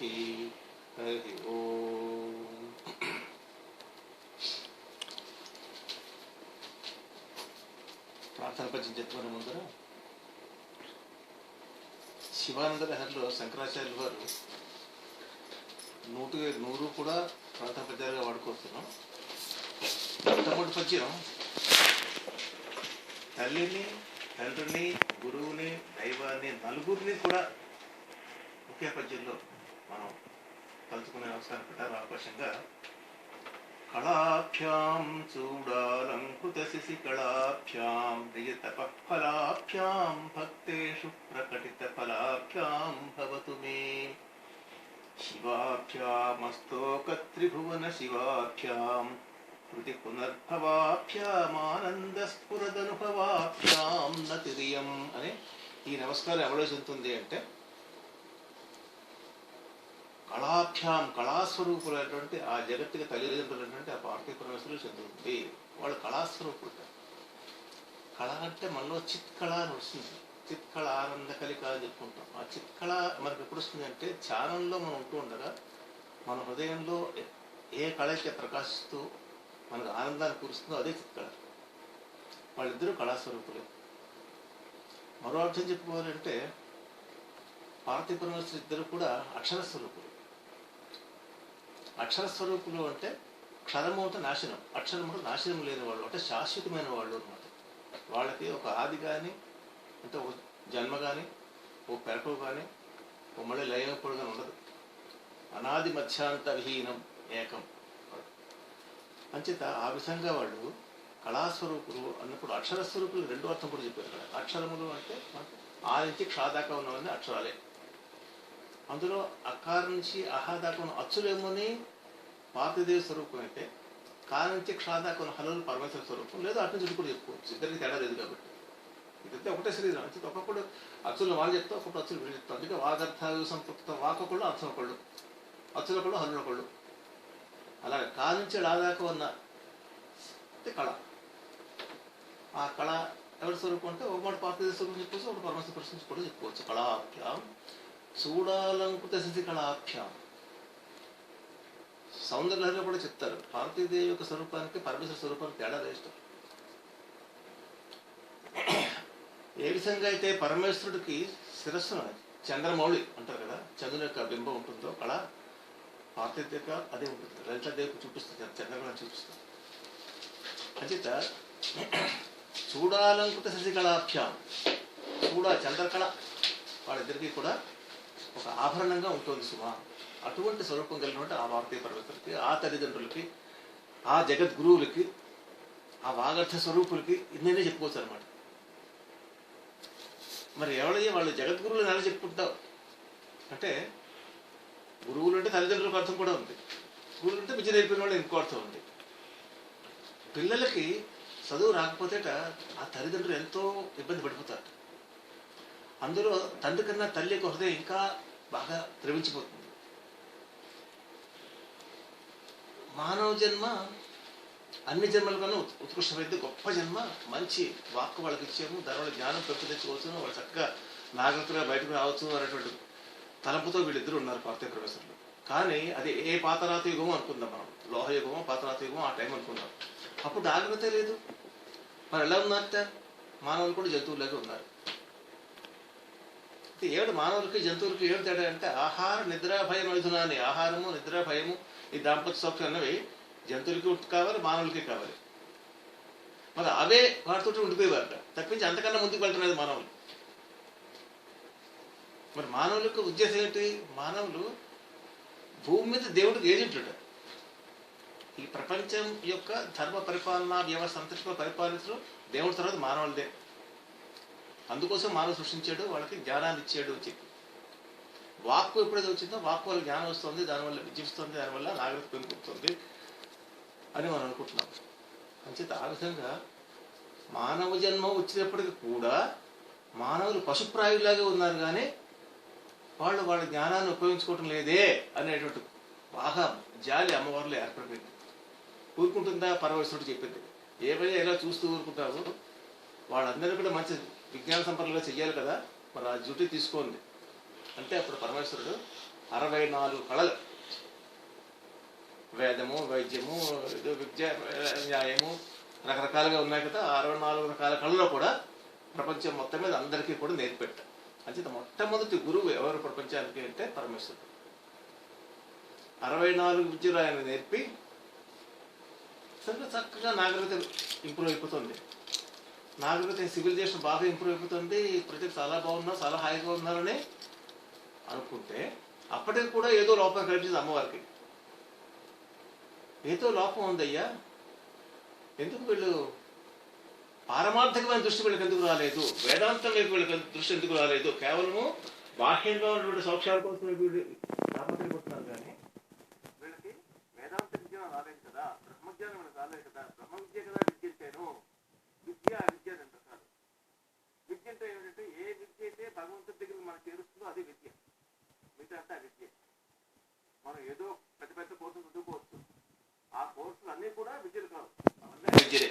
హరి ఓం. ప్రార్థన పద్యం చెప్పుకునే ముందర శివానంద లహరిలో శంకరాచార్యుల వారు 100 కూడా ప్రార్థన పద్యాలుగా వాడుకోతున్నాం. మొట్టమొదటి పద్యం తల్లిని, తండ్రిని, గురువుని, దైవాన్ని, నలుగురిని కూడా ఒకే పద్యంలో మనం కలుసుకునే అవసరం పెట్టారు. అవకాశంగా కళాభ్యాం చూడాలంకుత శిశి కళాభ్యాం నిజతపఫలాభ్యాం భక్తేషు ప్రకటిత ఫలాభ్యాం భవతు మే శివాభ్యామస్తోక త్రిభువన శివాభ్యాం కృతి పునర్భవాభ్యామానంద స్ఫురదనుభవాభ్యాం నతిరియం అనే ఈ నమస్కారం ఎవరో చెందుతుంది అంటే కళాభ్యాం కళాస్వరూపులైనటువంటి ఆ జగత్తుకి తల్లిదండ్రులైనటువంటి ఆ పార్థివ పరమేశ్వరులు చెందుతుంది. వాళ్ళు కళాస్వరూపులు. కళ అంటే మనలో చిత్కళ అని వస్తుంది. చిత్కళ ఆనంద కలిక అని చెప్పుకుంటాం. ఆ చిత్కళ మనకు ఎప్పుడు వస్తుంది అంటే ధ్యానంలో మనం ఉంటూ ఉండగా మన హృదయంలో ఏ కళ అయితే ప్రకాశిస్తూ మనకు ఆనందాన్ని కూరుస్తుందో అదే చిత్కళ. వాళ్ళిద్దరూ కళాస్వరూపులే. మరో అర్థం చెప్పుకోవాలంటే పార్థివ పరమేశ్వరులు ఇద్దరు కూడా అక్షరస్వరూపులు. అక్షరస్వరూపులు అంటే క్షరము అంటే నాశనం, అక్షరము అంటే నాశనం లేని వాళ్ళు, అంటే శాశ్వతమైన వాళ్ళు అన్నమాట. వాళ్ళకి ఒక ఆది కానీ అంటే ఒక జన్మ కానీ ఓ పెరకు కానీ ఓ మళ్ళీ లయప్పుడు కానీ ఉండదు. అనాది మధ్యాంత విహీనం ఏకం. అంచేత ఆ విధంగా వాళ్ళు కళాస్వరూపులు అన్నప్పుడు అక్షరస్వరూపులు రెండో అర్థం కూడా చెప్పారు కదా. అక్షరములు అంటే ఆ నుంచి క్షా దాకా ఉన్నవన్నీ అక్షరాలే. అందులో అకార నుంచి అహా దాకా ఉన్న అచ్చులేమోని పార్థిదేవ స్వరూపం అయితే, కా నుంచి క్షా దాకా ఉన్న హనులు పరమేశ్వర స్వరూపం, లేదా అటు నుంచి కూడా చెప్పుకోవచ్చు. ఇద్దరికి తేడా లేదు కాబట్టి. ఇదైతే ఒకటే శరీరం. అంటే ఒకప్పుడు అచ్చులు వాళ్ళు చెప్తా, ఒకప్పుడు అచ్చులు వీళ్ళు చెప్తాం. అందుకే వాగర్థ సంతృప్త వాకొకళ్ళు అర్థం ఒకళ్ళు, అచ్చుల ఒకళ్ళు హనులు ఒకళ్ళు. అలాగే కా నుంచి లా దాకా ఉన్న కళ. ఆ కళ ఎవరి స్వరూపం అంటే ఒకటి పార్థిదేవ స్వరూపం చెప్పుకోవచ్చు, ఒకటి పరమేశ్వర స్వరూపం కూడా చెప్పుకోవచ్చు. కళాభ్యాం చూడాలంకుత శిశి కళాభ్యాం. సౌందర్యంలో కూడా చెప్తారు పార్థిదేవి యొక్క స్వరూపానికి పరమేశ్వర స్వరూపానికి తేడా ఇష్టం. ఏ విధంగా అయితే పరమేశ్వరుడికి శిరస్సును చంద్రమౌళి అంటారు కదా, చంద్రుని యొక్క బింబం ఉంటుందో కళ పార్థిదేవిక అదే ఉంటుంది. లలితాదేవికి చూపిస్తుంది, చంద్రకళను చూపిస్తుంది. అంచేత చూడాలంకుత శశి కళాభ్యాం, చంద్రకళ వాళ్ళిద్దరికీ కూడా ఒక ఆభరణంగా ఉంటుంది సుమా. అటువంటి స్వరూపం కలిగినటువంటి ఆ పార్థివ పరమేశ్వరులకి, ఆ తల్లిదండ్రులకి, ఆ జగద్గురువులకి, ఆ వాగర్థ స్వరూపులకి ఇన్నే చెప్పుకోవచ్చు అనమాట. మరి ఎవడయ్యే వాళ్ళు జగద్గురువులు ఎలా చెప్పుకుంటావు అంటే, గురువులు అంటే తల్లిదండ్రులకు అర్థం కూడా ఉంది, గురువులు అంటే విద్య నేర్పిన వాళ్ళు ఇంకో అర్థం ఉంది. పిల్లలకి చదువు రాకపోతే ఆ తల్లిదండ్రులు ఎంతో ఇబ్బంది పడిపోతారు. అందులో తండ్రి కన్నా తల్లి యొక్క హృదయం ఇంకా బాగా ద్రవించిపోతుంది. మానవ జన్మ అన్ని జన్మల కన్నా ఉత్కృష్టమైంది, గొప్ప జన్మ. మంచి వాక్కు వాళ్ళకి ఇచ్చాము, దానివల్ల జ్ఞానం పెంపొందించుకోవచ్చు, వాళ్ళు చక్కగా నాగరికతగా బయటకు రావచ్చు అనేటువంటి తలంపుతో వీళ్ళిద్దరూ ఉన్నారు పార్థివ పరమేశ్వరులు. కానీ అది ఏ పాతరాత యుగమో అనుకుందాం మనం, లోహయుగమో పాతరాత యుగమో ఆ టైం అనుకుందాం. అప్పుడు నాగరికత లేదు. మరి ఎలా ఉన్నారట? మానవులు కూడా జంతువులాగే ఉన్నారు. ఏమిటి మానవులకి జంతువులకి ఏమిటి తేడా అంటే, ఆహార నిద్రా భయం మైథునాన్ని, ఆహారము నిద్రా భయము ఈ దాంపత్య సౌఖ్యం అన్నవి జంతువులకి కావాలి, మానవులకి కావాలి. మరి అవే వాటితో ఉండిపోయేవారట, తప్పించి అంతకన్నా ముందుకు వెళ్తున్నది మానవులు. మరి మానవులకు ఉద్దేశం ఏంటి? మానవులు భూమి మీద దేవుడికి ఏజెంట్లుట. ఈ ప్రపంచం యొక్క ధర్మ పరిపాలన వ్యవస్థ అంతటితో పరిపాలించడం దేవుడి తర్వాత మానవులదే. అందుకోసం మానవుడు సృష్టించాడు, వాళ్ళకి జ్ఞానాన్ని ఇచ్చాడు అని చెప్పి. వాక్కు ఎప్పుడైతే వచ్చిందో వాక్కు వల్ల జ్ఞానం వస్తుంది, దానివల్ల విజయిస్తుంది, దానివల్ల నాగరికత పెరుగుతుంది అని మనం అనుకుంటున్నాం. అంచేత ఆ విధంగా మానవ జన్మ వచ్చినప్పటికీ కూడా మానవులు పశుప్రాయులాగే ఉన్నారు, కానీ వాళ్ళు వాళ్ళ జ్ఞానాన్ని ఉపయోగించుకోవటం లేదే అనేటువంటి బాగా జాలి అమ్మవారిలో ఏర్పడిపోయింది. ఊరుకుంటుందా? పరమేశ్వరుడు చెప్పింది, ఏవైనా ఎలా చూస్తూ ఊరుకుంటావు, వాళ్ళందరినీ కూడా మంచి విజ్ఞాన సంపన్నులుగా చెయ్యాలి కదా, మరి ఆ డ్యూటీ తీసుకోండి అంటే అప్పుడు పరమేశ్వరుడు 64 కళలు, వేదము, వైద్యము, విద్య, న్యాయము, రకరకాలుగా ఉన్నాయి కదా. 64 రకాల కళలో కూడా ప్రపంచం మొత్తం మీద అందరికీ కూడా నేర్పెట్ట. అంచేత మొట్టమొదటి గురువు ఎవరు ప్రపంచానికి అంటే పరమేశ్వరుడు. 64 విద్యలు ఆయన నేర్పి సరే చక్కగా నాగరికత ఇంప్రూవ్ అయిపోతుంది. నాగరికత సివిలైజేషన్ బాగా ఇంప్రూవ్ అయిపోతుంది. ప్రజలు చాలా బాగున్నారు, చాలా హాయిగా ఉన్నారని అనుకుంటే అప్పటికి కూడా ఏదో లోపం కనిపించింది అమ్మవారికి. ఏదో లోపం ఉందయ్యా, ఎందుకు వీళ్ళు పారమార్థకమైన దృష్టి వీళ్ళకి ఎందుకు రాలేదు, వేదాంతం వైపు వీళ్ళకి దృష్టి ఎందుకు రాలేదు, కేవలము బాహ్యంగా ఉన్నటువంటి సౌఖ్యాల కోసం వీళ్ళు తాపత్రయపడుతున్నారు. కానీ వీళ్ళకి వేదాంత విజ్ఞానం రాలేదు కదా, బ్రహ్మజ్ఞానం వీళ్ళకి రాలేదు కదా. బ్రహ్మ విద్య కదా విద్య అంటేను, విద్య విద్య అని అంటారు. విద్య అంటే ఏమిటంటే ఏ విద్య అయితే భగవంతుడి దగ్గర మనకు చేరుస్తుందో అది విద్య, మిగతా అంటే విద్య. మనం ఏదో పెద్ద పెద్ద కోర్సులు చదువుకోవచ్చు, ఆ కోర్సులు అన్నీ కూడా విద్యలు కావు, విద్యలే.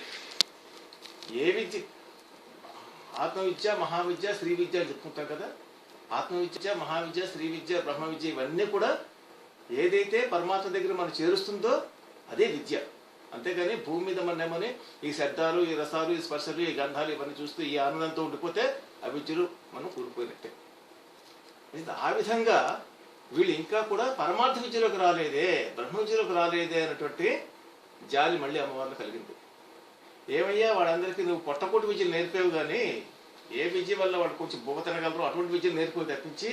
ఏ విద్య, ఆత్మవిద్య, మహావిద్య, శ్రీ విద్య అని చెప్పుకుంటాం కదా. ఆత్మవిద్య, మహావిద్య, శ్రీ విద్య, బ్రహ్మ విద్య ఇవన్నీ కూడా ఏదైతే పరమాత్మ దగ్గర మనం చేరుస్తుందో అదే విద్య. అంతేగాని భూమి మీద మనమని ఈ శబ్దాలు, ఈ రసాలు, ఈ స్పర్శలు, ఈ గంధాలు ఇవన్నీ చూస్తూ ఈ ఆనందంతో ఉండిపోతే ఆ విద్యలు మనం కూలిపోయినట్టే. ఆ విధంగా వీళ్ళు ఇంకా కూడా పరమార్థ విద్యలోకి రాలేదే, బ్రహ్మ విద్యలోకి రాలేదే అనేటువంటి జాలి మళ్ళీ అమ్మవారిని కలిగింది. ఏమయ్యా వాళ్ళందరికీ నువ్వు పొట్టకోటి విద్యలు నేర్పేవు, కానీ ఏ విద్య వల్ల వాళ్ళు కొంచెం బొగ తినగలరు అటువంటి విద్యలు నేర్పేవి తప్పించి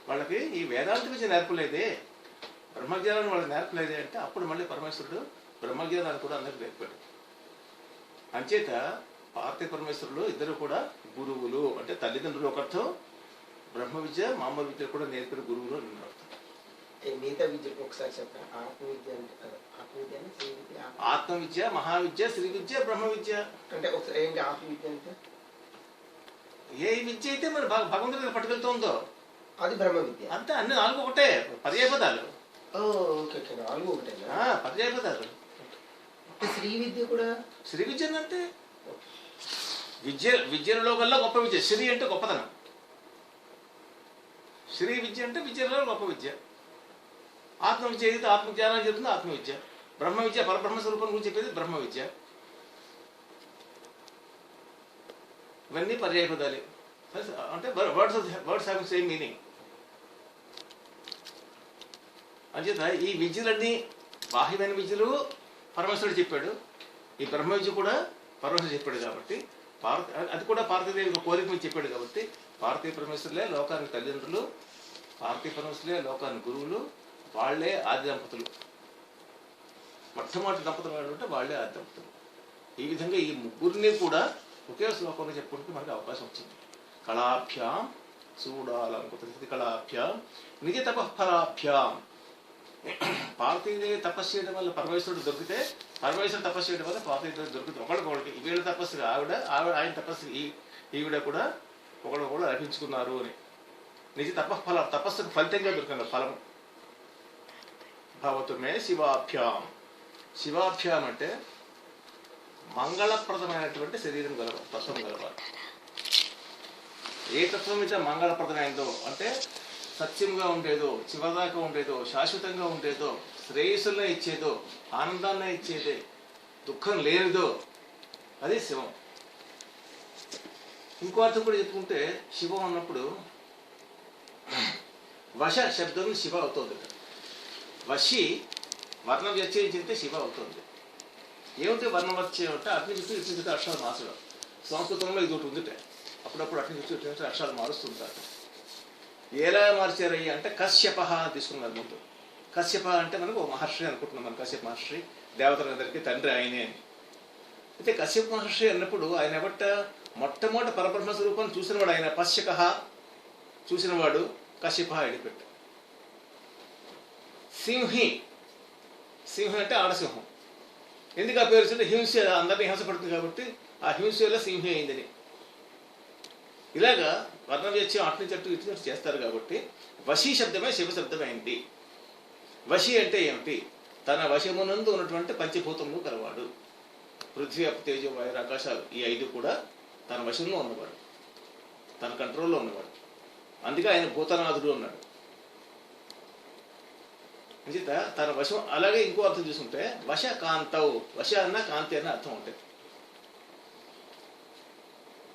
వాళ్ళకి ఈ వేదాంత విద్య నేర్పలేదే, బ్రహ్మజ్ఞానాన్ని వాళ్ళకి నేర్పలేదే అంటే అప్పుడు మళ్ళీ పరమేశ్వరుడు బ్రహ్మజ్ఞానాన్ని కూడా అందరికి నేర్పాడు. అంచేత పార్వతీ పరమేశ్వరులు ఇద్దరు కూడా గురువులు. అంటే తల్లిదండ్రులు ఒక అర్థం, బ్రహ్మ విద్య మామూలు విద్య కూడా నేర్పిన గురువులు అని అర్థం. మిగతా విద్యకు ఒకసారి చెప్పండి. ఆత్మ విద్య, మహావిద్య, శ్రీ విద్య, బ్రహ్మ విద్య. అంటే ఒకసారి ఏంటి ఆత్మ విద్య అంటే? ఏ విద్య అయితే మరి భగవంతుడి దగ్గర పట్టుకెళ్తుందో అది బ్రహ్మ విద్య. అంతే, అన్ని 4 ఒకటే పర్యాయపదాలు. ఓకే, 4 ఒకటే పర్యాయపదాలు. శ్రీ విద్య కూడా శ్రీ విద్య అంటే విద్యలో కల్లా గొప్ప విద్య. శ్రీ అంటే గొప్పతనం. శ్రీ విద్య అంటే విద్యలో గొప్ప విద్య. ఆత్మ విద్య ఏదైతే ఆత్మజ్ఞానం చెప్తుందో ఆత్మ విద్య. బ్రహ్మ విద్య పరబ్రహ్మ స్వరూపం గురించి చెప్పేది బ్రహ్మ విద్య. ఇవన్నీ పర్యాయపదాలే. అంటే వర్డ్స్ హ్యావ్ సేమ్ మీనింగ్. అంచేత ఈ విద్యలన్నీ బాహ్యమైన విద్యలు పరమేశ్వరుడు చెప్పాడు, ఈ బ్రహ్మ విద్య కూడా పరమేశ్వరుడు చెప్పాడు. కాబట్టి అది కూడా పార్వతీదేవి కోరిక మీద చెప్పాడు. కాబట్టి పార్వతీ పరమేశ్వరులే లోకానికి తల్లిదండ్రులు, పార్వతీ పరమేశ్వరులే లోకానికి గురువులు, వాళ్లే ఆది దంపతులు. మొట్టమొదటి దంపతులు అంటే వాళ్లే ఆది దంపతులు. ఈ విధంగా ఈ ముగ్గురిని కూడా ఒకే శ్లోకంలో చెప్పుకుంటే మనకు అవకాశం వచ్చింది. కళాభ్యాం చూడాలనుకుంటుంది, కళాభ్యాం నిజ తపఫలాభ్యాం. పార్వతీదేవి తపస్సు చేయడం వల్ల పరమేశ్వరుడు దొరికితే, పరమేశ్వరుడు తపస్సు చేయడం వల్ల పార్వతీదేవి దొరికితే ఒకళ్ళకి వీళ్ళ తపస్సు ఆయన తపస్సు ఈవిడ కూడా ఒకళ్ళు అర్పించుకున్నారు అని. నిజ తపఫల తపస్సుకు ఫలితంగా దొరికిన ఫలము. భవతుమే శివాభ్యాం. శివాభ్యాం అంటే మంగళప్రదమైనటువంటి శరీరం గలవారు, తత్వం గలవారు. ఏ తత్వం అయితే మంగళప్రదమైందో అంటే సత్యంగా ఉండేదో, చివరిదాకా ఉండేదో, శాశ్వతంగా ఉండేదో, శ్రేయస్సులనే ఇచ్చేదో, ఆనందాన్ని ఇచ్చేదే, దుఃఖం లేనిదో అది శివం. ఇంకో అర్థం కూడా చెప్పుకుంటే శివం అన్నప్పుడు వశ శబ్దం శివ అవుతుంది. వశి వర్ణం వ్యత్యయించితే శివ అవుతుంది. ఏమిటి వర్ణం వ్యత్యయం అంటే అగ్ని చూసి ఇటు అక్షరాలు మార్చడం. సంస్కృతంలో ఇది ఒకటి ఉందిటే, అప్పుడప్పుడు అగ్ని చూసి ఇటు అక్షరాలు మారుస్తుంటారు. ఎలా మార్చారయ్యి అంటే కశ్యప తీసుకున్నారు ముందు. కశ్యప అంటే మనకు మహర్షి అనుకుంటున్నాం. మన కశ్యప మహర్షి దేవతలందరికీ తండ్రి ఆయనే అని. అయితే కశ్యప మహర్షి అన్నప్పుడు ఆయన ఎవట మొట్టమొదటి పరబ్రహ్మ స్వరూపాన్ని చూసినవాడు ఆయన. పశ్యక చూసినవాడు కశ్యప ఎడిపెట్టు. సింహి, సింహం అంటే ఆడసింహం. ఎందుకు ఆ పేరు వచ్చింది? హింస అందరినీ హింసపడుతుంది కాబట్టి ఆ హింసలో సింహి అయిందని. ఇలాగా వర్ణ వ్యత్యయం అటు నుంచి అటు ఇటు నుంచి చేస్తారు. కాబట్టి వశీ శబ్దమే శివ శబ్దమైంది. వశి అంటే ఏమిటి? తన వశమునందు ఉన్నటువంటి పంచభూతములు కలవాడు. పృథ్వీ, అప్పు, తేజో, వాయు, ఆకాశాలు ఈ 5 కూడా తన వశంలో ఉన్నవాడు, తన కంట్రోల్లో ఉన్నవాడు. అందుకే ఆయన భూతనాథుడు అన్నాడు. అంచేత తన వశం. అలాగే ఇంకో అర్థం చూసుకుంటే వశ కాంతవు, వశ అన్న కాంతి అన్న అర్థం ఉంటాయి.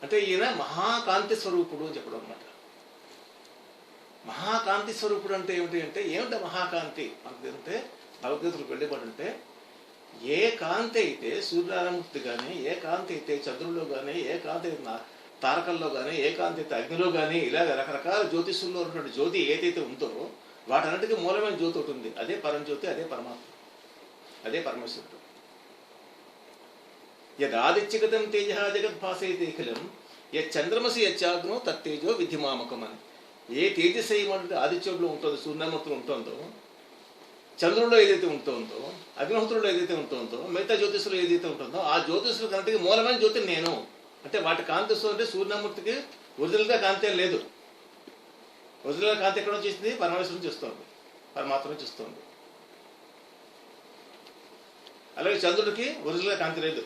అంటే ఈయన మహాకాంతి స్వరూపుడు అని చెప్పడం అనమాట. మహాకాంతి స్వరూపుడు అంటే ఏమిటి మహాకాంతి అంటే భగవద్గీతలకు వెళ్ళిపడి అంటే ఏ కాంతి అయితే సూర్యనారాయణమూర్తి కానీ, ఏ కాంతి అయితే చంద్రుల్లో కానీ, ఏ కాంతి అయితే తారకల్లో కానీ, ఏ కాంతి అయితే అగ్నిలో కానీ, ఇలాగ రకరకాల జ్యోతిషుల్లో ఉన్నటువంటి జ్యోతి ఏదైతే ఉందో వాటన్నిటికీ మూలమైన జ్యోతి ఒకటి ఉంది. అదే పరంజ్యోతి, అదే పరమాత్మ, అదే పరమేశ్వరుడు. యదాదిత్యగతం తేజ జగద్భాసైతే అఖిలం యచ్చంద్రమసి యచ్చాగ్నో తత్తేజో విధిమామకం అని. ఏ తేజస్సైనటువంటి ఆదిత్యంలో ఉంటుందో, సూర్యనమూర్తిలో ఉంటుందో, చంద్రుల్లో ఏదైతే ఉంటుందో, అగ్నిహోత్రుల్లో ఏదైతే ఉంటుందో, మిగతా జ్యోతిషులు ఏదైతే ఉంటుందో ఆ జ్యోతిషులు కన్నటికి మూలమైన జ్యోతి నేను. అంటే వాటి కాంతి వస్తుందంటే సూర్యనమూర్తికి ఒరిజినల్గా కాంతి ఏం లేదు. ఒరిజినల్ కాంతి ఎక్కడ నుంచి ఇస్తుంది? పరమేశ్వరం నుంచి వస్తుంది, పరమాత్మ నుంచి వస్తుంది. అలాగే చంద్రుడికి ఒరిజినల్ కాంతి లేదు.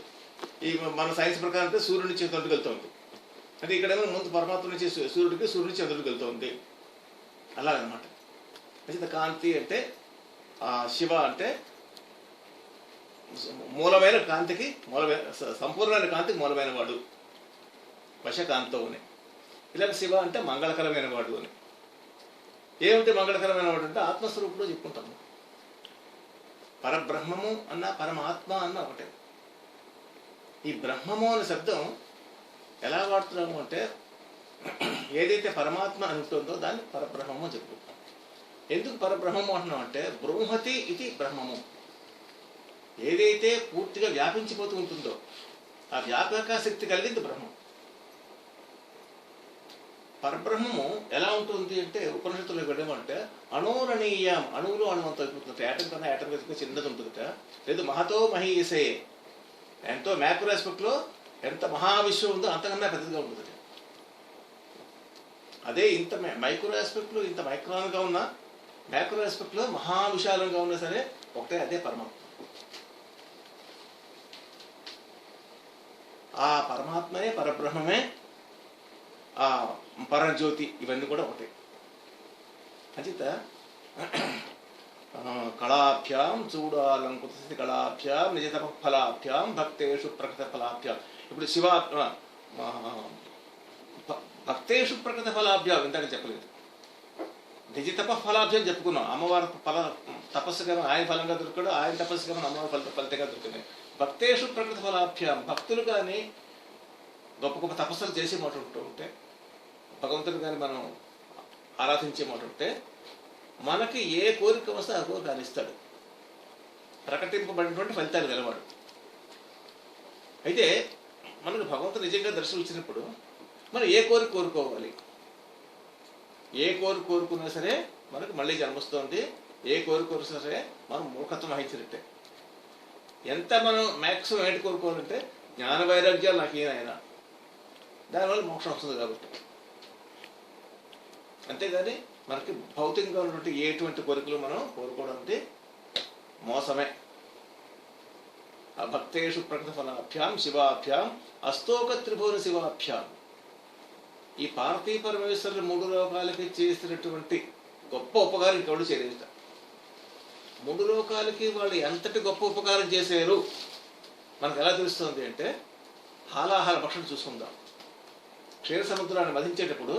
ఈ మన సైన్స్ ప్రకారం అంటే సూర్యుడి నుంచి చంద్రుడికి వెళ్తుంది. అంటే ఇక్కడేమో ముందు పరమాత్మ నుంచి సూర్యుడికి, సూర్యుడి నుంచి చంద్రుడికి వెళ్తుంది. అలాగనమాట. అయితే కాంతి అంటే శివ అంటే మూలమైన కాంతికి సంపూర్ణమైన కాంతికి మూలమైన వాడు వశకాంతో అని. ఇలాగ శివ అంటే మంగళకరమైన వాడు అని. ఏమిటి మంగళకరమైన వాడు అంటే ఆత్మస్వరూపుడు చెప్పుకుంటాము. పరబ్రహ్మము అన్న పరమాత్మ అన్న ఒకటే. ఈ బ్రహ్మము అనే శబ్దం ఎలా వాడుతున్నాము అంటే ఏదైతే పరమాత్మ అని ఉంటుందో దాన్ని పరబ్రహ్మము అని చెప్పుకుంటాం. ఎందుకు పరబ్రహ్మము అంటున్నాం అంటే బృంహతి ఇది బ్రహ్మము. ఏదైతే పూర్తిగా వ్యాపించిపోతూ ఉంటుందో ఆ వ్యాపక శక్తి కలిగింది బ్రహ్మం. పరబ్రహ్మము ఎలా ఉంటుంది అంటే ఉపనిషత్తులో వెళ్ళామంటే అణోరణీయం, అణువులు అణువంతో అయిపోతుందట. యాటం కన్నా యాటం వెతుకు చిన్నది ఉంటుందట. లేదు మహతో మహీయసే, ఎంతో మ్యాక్రో ఆస్పెక్ట్లో ఎంత మహావిశ్వం ఉందో అంతకన్నా పెద్దదిగా ఉంటుంది. అదే ఇంత మైక్రో ఆస్పెక్ట్లో ఇంత మైక్రాన్గా ఉన్న మ్యాక్రో ఆస్పెక్ట్లో మహావిశాలంగా ఉన్నా సరే ఒకటే, అదే పరమాత్మ. ఆ పరమాత్మనే, పరబ్రహ్మమే, ఆ పరజ్యోతి, ఇవన్నీ కూడా ఒకటే. అంచేత కళాభ్యాం చూడాలంకృత కళాభ్యాం నిజతప ఫలాభ్యాం భక్తేషు ప్రకృత ఫలాభ్యాం. ఇప్పుడు శివ భక్తేషు ప్రకృత ఫలాభ్యాం ఇంతగా చెప్పలేదు. నిజతప ఫలాభ్యం చెప్పుకున్నాం. అమ్మవారి తపస్సుగా ఆయన ఫలంగా దొరికాడు, ఆయన తపస్సుగా అమ్మవారి ఫలితంగా దొరికింది. భక్తేషు ప్రకృత ఫలాభ్యాం, భక్తులు కానీ గొప్ప గొప్ప తపస్సులు చేసే మాట ఉంటే, భగవంతుడు కానీ మనం ఆరాధించే మాట ఉంటే మనకి ఏ కోరిక వస్తే ఆ కోరిక ఇస్తాడు. ప్రకటింపబడినటువంటి ఫలితాలు గలవాడు. అయితే మనకు భగవంతుడు నిజంగా దర్శనం ఇచ్చినప్పుడు మనం ఏ కోరిక కోరుకోవాలి? ఏ కోరిక కోరుకున్నా సరే మనకు మళ్ళీ జన్మొస్తుంది. ఏ కోరిక కోరుకున్నా సరే మనం మూర్ఖత్వం వహించినట్టే. ఎంత మనం మ్యాక్సిమం ఏంటి కోరుకోవాలంటే జ్ఞాన వైరాగ్యాలు నాకు ఏదైనా, దానివల్ల మోక్షం వస్తుంది కాబట్టి. అంతేగాని మనకి భౌతికంగా ఉన్నటువంటి ఎటువంటి కోరికలు మనం కోరుకోవడానికి మోసమే. ఆ భక్తేషు ప్రకృత ఫలాభ్యాం శివాభ్యాం అస్తోక త్రిభువన శివాభ్యాం. ఈ పార్వతీ పరమేశ్వరులు 3 లోకాలకి చేసినటువంటి గొప్ప ఉపకారం ఇంకెవడు చేయలేదు. 3 లోకాలకి వాళ్ళు ఎంతటి గొప్ప ఉపకారం చేశారు మనకు ఎలా తెలుస్తుంది అంటే హాలాహాల పక్షులు చూసుకుందాం. క్షీర సముద్రాన్ని వధించేటప్పుడు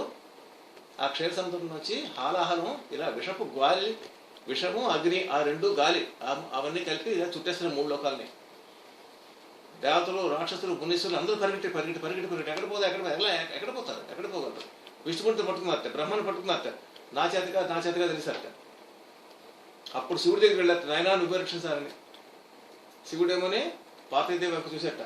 ఆ క్షీర సముద్రం నుంచి హాలాహలం ఇలా విషపు గాలి, విషము అగ్ని, ఆ 2 గాలి అవన్నీ కలిపి ఇలా చుట్టేస్తున్న 3 లోకాలని. దేవతలు, రాక్షసులు, మునీశ్వరులు అందరూ పరిగెట్టి ఎక్కడ పోతారు? ఎక్కడ పోగలరు? విష్ణుమూర్తిని పట్టుకున్నారట, బ్రహ్మను పట్టుకున్నారట, నా చేతగా తెలిసారట. అప్పుడు శివుడి దగ్గరికి వెళ్ళారట, నాయనా నువ్వే రక్షించాలని. శివుడేమోని పార్వతీదేవి వైపు చూసేట.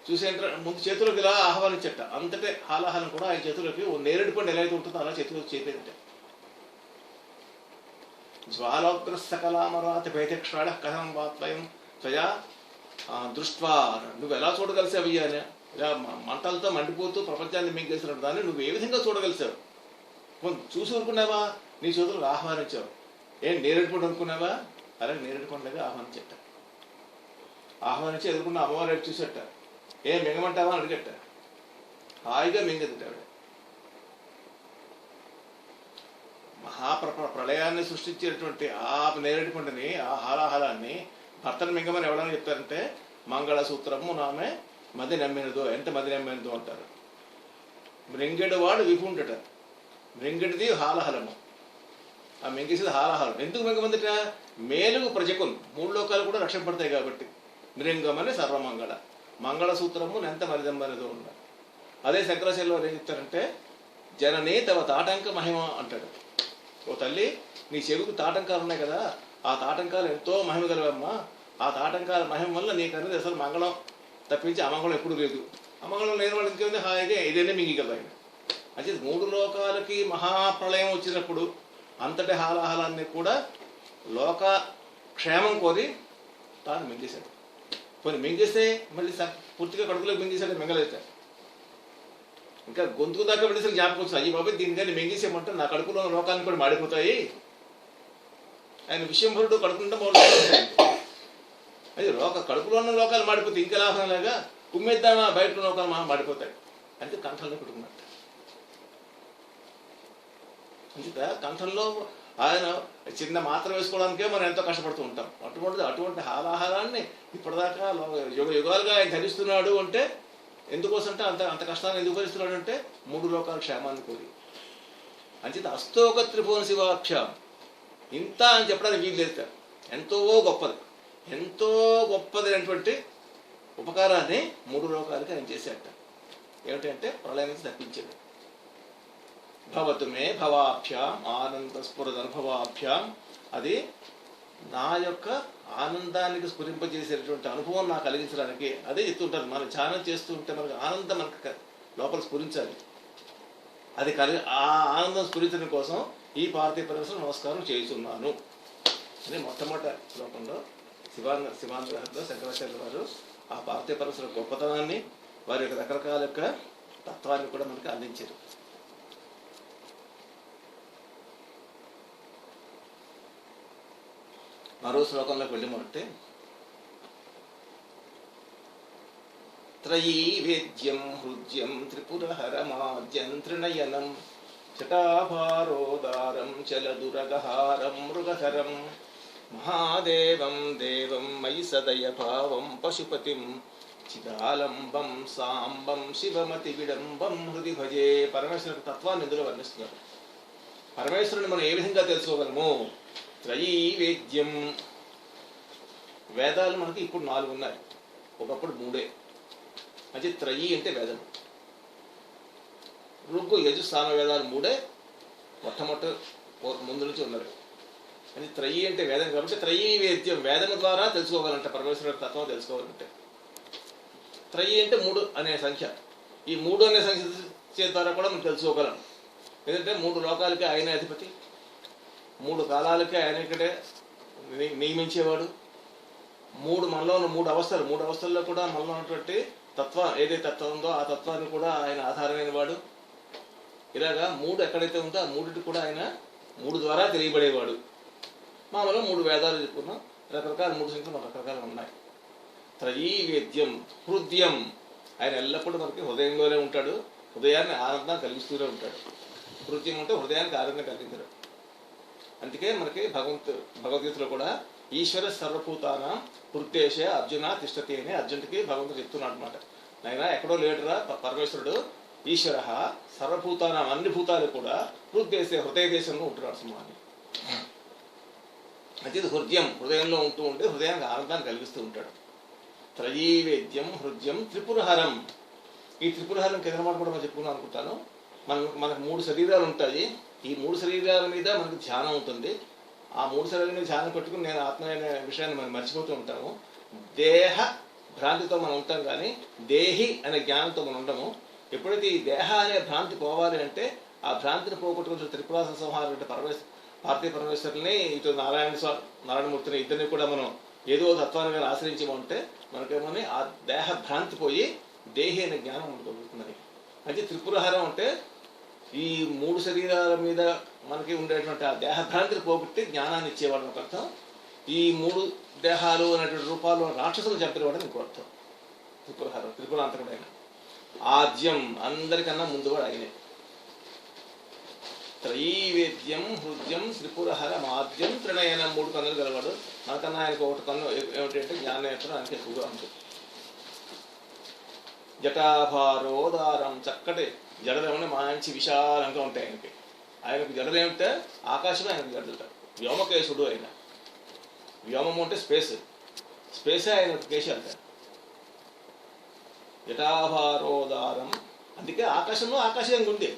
చూసేంత ముందు చేతులకు ఇలా ఆహ్వానించట. అంతటే హాలాహలం కూడా ఆయన చేతులకి ఓ నేరేడు పండు ఎలా అయితే ఉంటుందో అలా చేతులకు చేపేదట. జ్వాలోగ్ర సకలామరాత భైతక్షాళ కథం వాత్వయం త్వయా దృష్ట్వా, నువ్వు ఎలా చూడగలిసావయ్యా అని. ఇలా మంటలతో మండిపోతూ ప్రపంచాన్ని మింగేసినట్టు దాన్ని నువ్వు ఏ విధంగా చూడగలిసావు? చూసి ఊరుకున్నావా? నీ చేతులకు ఆహ్వానించావు. ఏం నేరేడు పండు అనుకున్నావా? అలాగే నేరేడు పండుగ ఆహ్వానించట. ఆహ్వానించి ఎదుర్కొన్న అమ్మవారు వైపు చూసేట. ఏం మింగమంటావా అని అడిగట. హాయిగా మింగదుట ఆవిడ. ఆ ప్రళయాన్ని సృష్టించేటువంటి ఆ నేరేడుపండుని, ఆ హాలాహలాన్ని భర్తను మింగమని ఎవరైనా చెప్తారంటే మంగళసూత్రము నామే మది నమ్మినదో, ఎంత మది నమ్మినదో అంటారు. మృంగెడు వాడు విభుండట, మృంగెడిది హాలహలము, ఆ మింగేసేది హాలహలం. ఎందుకు మింగమందిట? మేలుగు ప్రజకులు, 3 లోకాలు కూడా రక్షపడతాయి కాబట్టి. మృంగమని సర్వమంగళ, మంగళసూత్రము ఎంత మరిదమ్మనిదో ఉన్నారు. అదే శంకరాచార్యులు వారు ఏం చెప్తారంటే జననీ తవ తాటంక మహిమ అంటాడు. ఓ తల్లి, నీ చెవికి తాటంకాలు ఉన్నాయి కదా, ఆ తాటంకాలు ఎంతో మహిమ గలవమ్మా. ఆ తాటంకాల మహిమ వల్ల నీకు అనేది అసలు మంగళం తప్పించి అమంగళం ఎప్పుడు లేదు. అమంగళం లేని వాళ్ళు ఇంకేంది, హాయిగా ఇదేనే మింగిగలరు ఆయన. అంటే 3 లోకాలకి మహాప్రళయం వచ్చినప్పుడు అంతటి హాలాహలాన్ని కూడా లోక క్షేమం కోరి తాను మింగేశాడు. కొన్ని మింగేస్తే మళ్ళీ పూర్తిగా కడుపులోకి మింగేశాడు, మింగలేదు. ఇంకా గొంతుకు దాకా వెళ్ళేసరికి జ్ఞాపకం వస్తుంది, అయ్యి బాబు దీనికని మింగేసేమంటే నా కడుపులో ఉన్న లోకాలను కూడా మాడిపోతాయి. ఆయన విషయంభరుడు కడుపుంటే అది కడుపులో ఉన్న లోకాలు మాడిపోతాయి, ఇంకా లాభం లేగా కుమ్మేద్దామా బయట ఉన్న లోకాలు మాడిపోతాయి. అంటే కంఠంలో పెట్టుకున్నట్టు. అంచేత కంఠంలో ఆయన చిన్న మాత్ర వేసుకోవడానికే మనం ఎంతో కష్టపడుతూ ఉంటాం. అటువంటి హాలాహారాన్ని ఇప్పటిదాకా యుగాలుగా ఆయన ధరిస్తున్నాడు అంటే ఎందుకోసం అంటే అంత కష్టాన్ని ఎందుకు భరిస్తున్నాడు అంటే 3 లోకాల క్షేమాన్ని కోరి. అంచేత అస్తోక త్రిభువన శివాఖ్యాం ఇంత అని చెప్పడానికి వీలు లేదు. ఎంతో గొప్పది అనేటువంటి ఉపకారాన్ని 3 లోకాలకి ఆయన చేశాట. ఏమిటంటే ప్రళయం నుంచి తప్పించాడు. భవతు మే భవాభ్యాం ఆనంద స్ఫురద అనుభవాభ్యాం, అది నా యొక్క ఆనందానికి స్ఫురింపజేసేటువంటి అనుభవం నాకు కలిగించడానికి అదే చెప్తుంటారు. మనం ధ్యానం చేస్తూ ఉంటే మనకు ఆనందం మనకు లోపల స్ఫురించాలి. అది ఆ ఆనందం స్ఫురించడం కోసం ఈ పార్థివ పరమేశ్వరుడు నమస్కారం చేస్తున్నాను అని మొట్టమొదటి శ్లోకంలో శివానుగ్రహంలో శంకరాచార్యుల వారు ఆ పార్థివ పరమేశ్వరుడు గొప్పతనాన్ని, వారి యొక్క రకరకాల యొక్క తత్వాన్ని కూడా మనకు అందించారు. మరో శ్లోకంలోకి వెళ్ళి మొదటే త్రయీ వేద్యం హృద్యం త్రిపురహరమాద్యం త్రినయనం చటాభారోదారం చలదురగహారం మృగహరం మహాదేవం దేవం మయి సదయ భావం పశుపతిం చిదాలంబం సాంబం శివమతి విడంబం హృది భజే. పరమేశ్వరుడి తత్వాన్ని ఇందులో వర్ణిస్తున్నారు. పరమేశ్వరుని మనం ఏ విధంగా తెలుసుకోగలము? త్రయీ వేద్యం, వేదాలు మనకి ఇప్పుడు 4 ఉన్నాయి, ఒకప్పుడు 3. అంటే త్రయీ అంటే వేదం. ఋగ్గు యజు సామ వేదాలు 3 మొట్టమొదటి ముందు నుంచి ఉన్నారు. అంటే త్రయీ అంటే వేదం కాబట్టి త్రయీ వేద్యం, వేదం ద్వారా తెలుసుకోగలంటే పరమేశ్వరుడి తత్వం తెలుసుకోవాలంటే. త్రయీ అంటే 3 అనే సంఖ్య. ఈ 3 అనే సంఖ్య ద్వారా కూడా మనం తెలుసుకోగలం. ఎందుకంటే 3 లోకాలకి ఆయన అధిపతి, 3 కాలాలకి ఆయన ఇక్కడే నియమించేవాడు. 3 మనలో ఉన్న 3 అవస్థలు, 3 అవస్థల్లో కూడా మనలో ఉన్నటువంటి తత్వం ఏదైతే తత్వం ఉందో ఆ తత్వాన్ని కూడా ఆయన ఆధారమైన వాడు. ఇలాగా 3 ఎక్కడైతే ఉందో ఆ 3 కూడా ఆయన 3 ద్వారా తెలియబడేవాడు. మామూలుగా 3 వేదాలు చెప్పుకున్నాం, రకరకాల 3 సంఖ్యలు రకరకాలు ఉన్నాయి. త్రయీ వేద్యం హృదయం, ఆయన ఎల్లప్పుడూ మనకి హృదయంలోనే ఉంటాడు, హృదయాన్ని ఆనందం కలిగిస్తూనే ఉంటాడు. హృదయం అంటే హృదయానికి ఆనందం కలిగించడు. అందుకే మనకి భగవద్గీతలో కూడా ఈశ్వర సర్వభూతానాం హృద్దేశే అర్జున తిష్టతి అని అర్జునుడికి భగవంతుడు చెప్తున్నాడు అనమాట. నాయన ఎక్కడో లేడురా పరమేశ్వరుడు ఈశ్వర సర్వభూతానాం, అన్ని భూతాలు కూడా హృద్దేశే హృదయ దేశంలో ఉంటున్నాడు సుమాని. అంటే ఇది హృదయంలో ఉంటూ ఉంటే హృదయానికి ఆనందాన్ని కలిగిస్తూ ఉంటాడు. త్రయీ వేద్యం హృద్యం త్రిపురహరం. ఈ త్రిపురహరం కింద మాట కూడా మనం చెప్పుకున్నాం అనుకుంటాను. మనకు 3 శరీరాలు ఉంటాయి. ఈ 3 శరీరాల మీద మనకు ధ్యానం ఉంటుంది. ఆ 3 శరీరాల మీద ధ్యానం పెట్టుకుని నేను ఆత్మ అనే విషయాన్ని మనం మర్చిపోతూ ఉంటాము. దేహ భ్రాంతితో మనం ఉంటాం, కానీ దేహి అనే జ్ఞానంతో మనం ఉండము. ఎప్పుడైతే ఈ దేహ అనే భ్రాంతి పోవాలి అంటే ఆ భ్రాంతిని పోగొట్టుకుని త్రిపురాస సంహారం అంటే పార్థివ పరమేశ్వరుని ఇటు నారాయణమూర్తిని ఇద్దరిని కూడా మనం ఏదో తత్వాన్ని ఆశ్రయించమంటే మనకేమని ఆ దేహ భ్రాంతి పోయి దేహి అనే జ్ఞానం మనకు కలుగుతుందని. అంటే త్రిపురహరం అంటే ఈ 3 శరీరాల మీద మనకి ఉండేటువంటి ఆ దేహభ్రాంతిని పోగొట్టి జ్ఞానాన్ని ఇచ్చేవాడు ఒక అర్థం. ఈ 3 దేహాలు అనేటువంటి రూపాలు రాక్షసులు చంపేవాడు ఇంకో అర్థం. త్రిపురహరం త్రిపురాంతకుడు ఆయన. ఆద్యం అందరికన్నా ముందు కూడా ఆయనే. త్రైవేద్యం హృద్యం త్రిపురహర మాద్యం త్రినయనం 3 కన్నులు గలవాడు. మనకన్నా ఆయనకు 1 కన్ను ఏమిటంటే జ్ఞానేత్రం, ఆయనకి ఎక్కువగా ఉంటుంది. జటాభారోదారం, చక్కటి జడలేమని మంచి విశాలంగా ఉంటాయి ఆయనకి. ఆయనకు జడలు ఏమిటంటే ఆకాశమే ఆయనకు జడలుట. వ్యోమకేశుడు ఆయన. వ్యోమము అంటే స్పేసే ఆయన కేశ అంటారు. జటాభారోదారం, అందుకే ఆకాశంలో ఆకాశంగా ఉంది.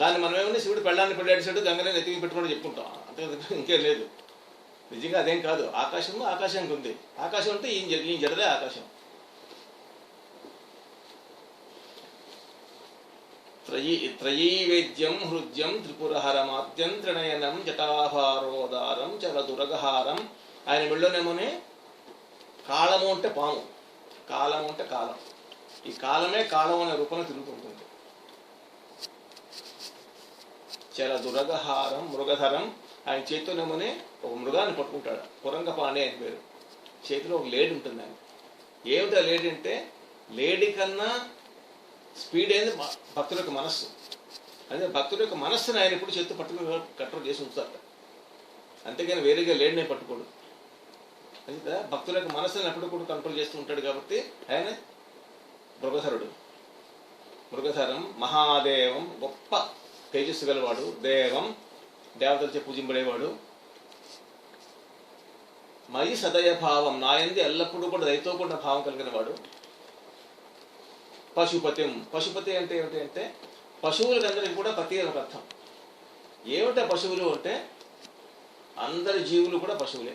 దాన్ని మనం ఏమన్నా శివుడు పెళ్ళాన్ని పెళ్ళాడిసాడు, గంగనే నెత్తికి పెట్టుకోవడం చెప్పుకుంటాం, అంతే ఇంకేం లేదు. నిజంగా అదేం కాదు. ఆకాశంలో ఆకాశంగా ఉంది. ఆకాశం అంటే ఈ జడలే ఆకాశం. త్రయీవేద్యం హృద్యం త్రిపురహరమాద్యం త్రినయనం జటాభారోదారం చరదురగహారం. ఆయన మెళ్ళోనేమోనే కాళము అంటే పాము, కాలము అంటే కాలం. ఈ కాలమే కాలం అనే రూపంలో తిరుగుతుంటుంది. చరదురగహారం మృగధరం, ఆయన చేతితోనేమోనే ఒక మృగాన్ని పట్టుకుంటాడు. కురంగపాణి ఆయన పేరు. చేతిలో ఒక లేడీ ఉంటుంది. ఆయన ఏమిటా లేడీ అంటే, లేడీ కన్నా స్పీడ్ అయింది భక్తుల యొక్క మనస్సు. అదే భక్తుల యొక్క మనస్సుని ఆయన ఎప్పుడు చేతితో పట్టుకుని కంట్రోల్ చేసి ఉంచుతారట. అంతేగాని వేరేగా లేడినే పట్టుకోడు. అయితే భక్తుల యొక్క మనస్సుని ఎప్పుడు కూడా కంట్రోల్ చేస్తూ ఉంటాడు. కాబట్టి ఆయన మృగధరుడు. మృగధరం మహాదేవం, గొప్ప తేజస్సు గలవాడు. దేవం, దేవతలచే పూజింపడేవాడు. మయి సదయ భావం, నాయంది ఎల్లప్పుడూ కూడా దయతో కూడిన భావం కలిగిన వాడు. పశుపతిం, పశుపతి అంటే ఏమిటి అంటే పశువులకందరికీ కూడా పతి అని ఒక అర్థం. ఏమిటా పశువులు అంటే అందరి జీవులు కూడా పశువులే,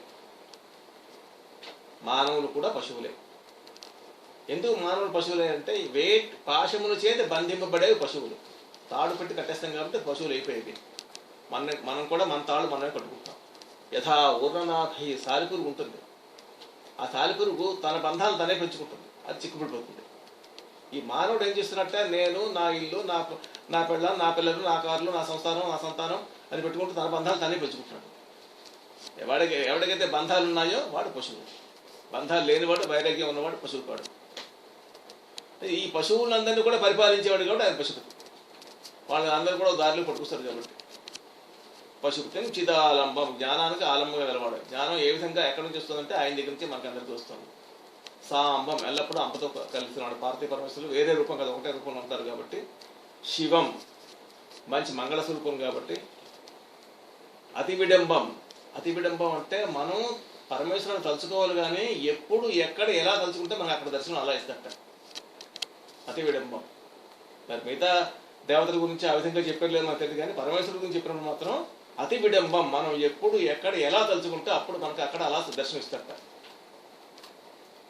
మానవులు కూడా పశువులే. ఎందుకు మానవులు పశువులే అంటే పాశముల చేత బంధింపబడేవి పశువులు. తాడు పెట్టి కట్టేస్తాం కాబట్టి పశువులు అయిపోయేవి. మనం కూడా మన తాళ్ళు మనమే కట్టుకుంటాం. యథా ఊర్ణనాభి, సాలిపురుగు ఉంటుంది. ఆ సాలిపురుగు తన బంధాలు తనే పెంచుకుంటుంది, అది చిక్కుపడిపోతుంది. ఈ మానవుడు ఏం చేస్తున్నట్టే నేను, నా ఇల్లు, నా పెళ్ళం, నా పిల్లలు, నా కార్లు, నా సంస్థానం, నా సంతానం అని పెట్టుకుంటూ తన బంధాలు తనే పెంచుకుంటున్నాడు. ఎవడికైతే బంధాలు ఉన్నాయో వాడు పశువు. బంధాలు లేనివాడు, వైరాగ్యం ఉన్నవాడు పశువు కాడు. ఈ పశువులందరినీ కూడా పరిపాలించేవాడు కాబట్టి ఆయన పశుపతి. వాళ్ళందరూ కూడా దారిలో పట్టుకొస్తారు కాబట్టి పశుపతి. చిదాలంబం, జ్ఞానానికి ఆలంబంగా గలవాడు. జ్ఞానం ఏ విధంగా ఎక్కడి నుంచి వస్తుందంటే ఆయన దగ్గర నుంచి మనకు అందరికీ వస్తుంది. సాంబం, ఎల్లప్పుడూ అంబతో కలుస్తున్నాడు. పార్వతీ పరమేశ్వరులు వేరే రూపం కదా, ఒకటే రూపంలో ఉంటారు కాబట్టి. శివం, మంచి మంగళ స్వరూపం కాబట్టి. అతి విడంబం, అతి విడంబం అంటే మనం పరమేశ్వరుని తలుచుకోవాలి కానీ ఎప్పుడు ఎక్కడ ఎలా తలుచుకుంటే మనకు అక్కడ దర్శనం అలా ఇస్తారట. అతి విడంబం. మరి మిగతా దేవతల గురించి ఆ విధంగా చెప్పలేదు మనకు తెలియదు కానీ పరమేశ్వరుడు గురించి చెప్పినప్పుడు మాత్రం అతి విడంబం. మనం ఎప్పుడు ఎక్కడ ఎలా తలుచుకుంటే అప్పుడు మనకు అక్కడ అలా దర్శనం ఇస్తారట.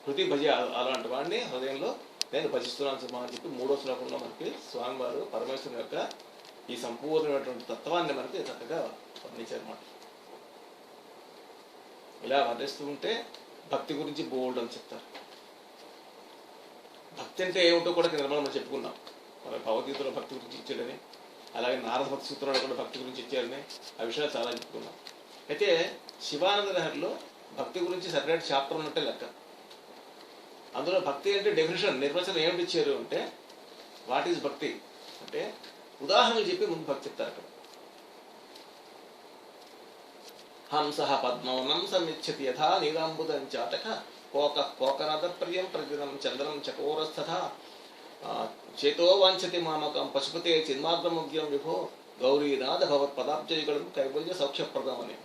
హృతి భజ, అలాంటి వాడిని హృదయంలో నేను భజిస్తున్నాను సుమా అని చెప్పి 3వ శ్లోకంలో మనకి స్వామివారు పరమేశ్వరుని యొక్క ఈ సంపూర్ణమైనటువంటి తత్వాన్ని మనకి చక్కగా వర్ణించారన్నమాట. ఇలా వర్ణిస్తూ ఉంటే భక్తి గురించి బోల్డ్ అని చెప్తారు. భక్తి అంటే ఏమిటో కూడా నిర్మాణం మనం చెప్పుకున్నాం. మన భగవద్గీతలో భక్తి గురించి ఇచ్చాడని, అలాగే నారద భక్తి సూత్రాలు కూడా భక్తి గురించి ఇచ్చారని ఆ విషయాలు చాలా చెప్పుకున్నాం. అయితే శివానంద లహరిలో భక్తి గురించి సపరేట్ చాప్టర్ ఉన్నట్టే లెక్క. అందులో భక్తి అంటే డెఫినేషన్, నిర్వచనం ఏమిటి ఇచ్చారు అంటే వాట్ ఈజ్ భక్తి అంటే ఉదాహరణలు చెప్పి ముందు భక్తి చెప్తారు అక్కడ. హంస పద్మవనం సమిచ్చతి యథా నీలాంబుదం చాటక కోకనద ప్రియం ప్రతిదం చంద్రం చకోరస్థ చేతో వాంఛతి మామకం పశుపతే చిన్మార్గముగ్యం విభో గౌరీనాథ భవత్ పదాబ్జయుగడం కైవల్య సౌఖ్యప్రదం అని.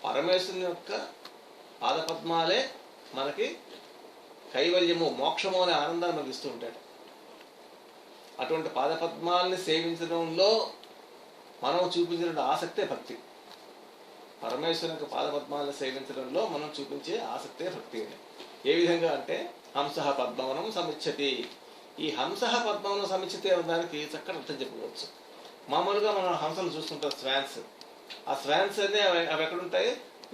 పరమేశ్వరుని యొక్క పాదపద్మాలే మనకి కైవల్యము, మోక్షము అనే ఆనందాన్ని మనకి ఇస్తూ ఉంటాడు. అటువంటి పాదపద్మాలని సేవించడంలో మనం చూపించిన ఆసక్తే భక్తి. పరమేశ్వరుని యొక్క పాదపద్మాలను సేవించడంలో మనం చూపించే ఆసక్తే భక్తి అని. ఏ విధంగా అంటే హంస పద్మవనం సమిచ్చతి. ఈ హంస పద్మవనం సమిచ్చతి అనే దానికి చక్కటి అర్థం చెప్పుకోవచ్చు. మామూలుగా మనం హంసలు చూస్తుంటాం, స్వాన్స్. ఆ స్వాన్స్ అనే అవి ఎక్కడుంటాయి,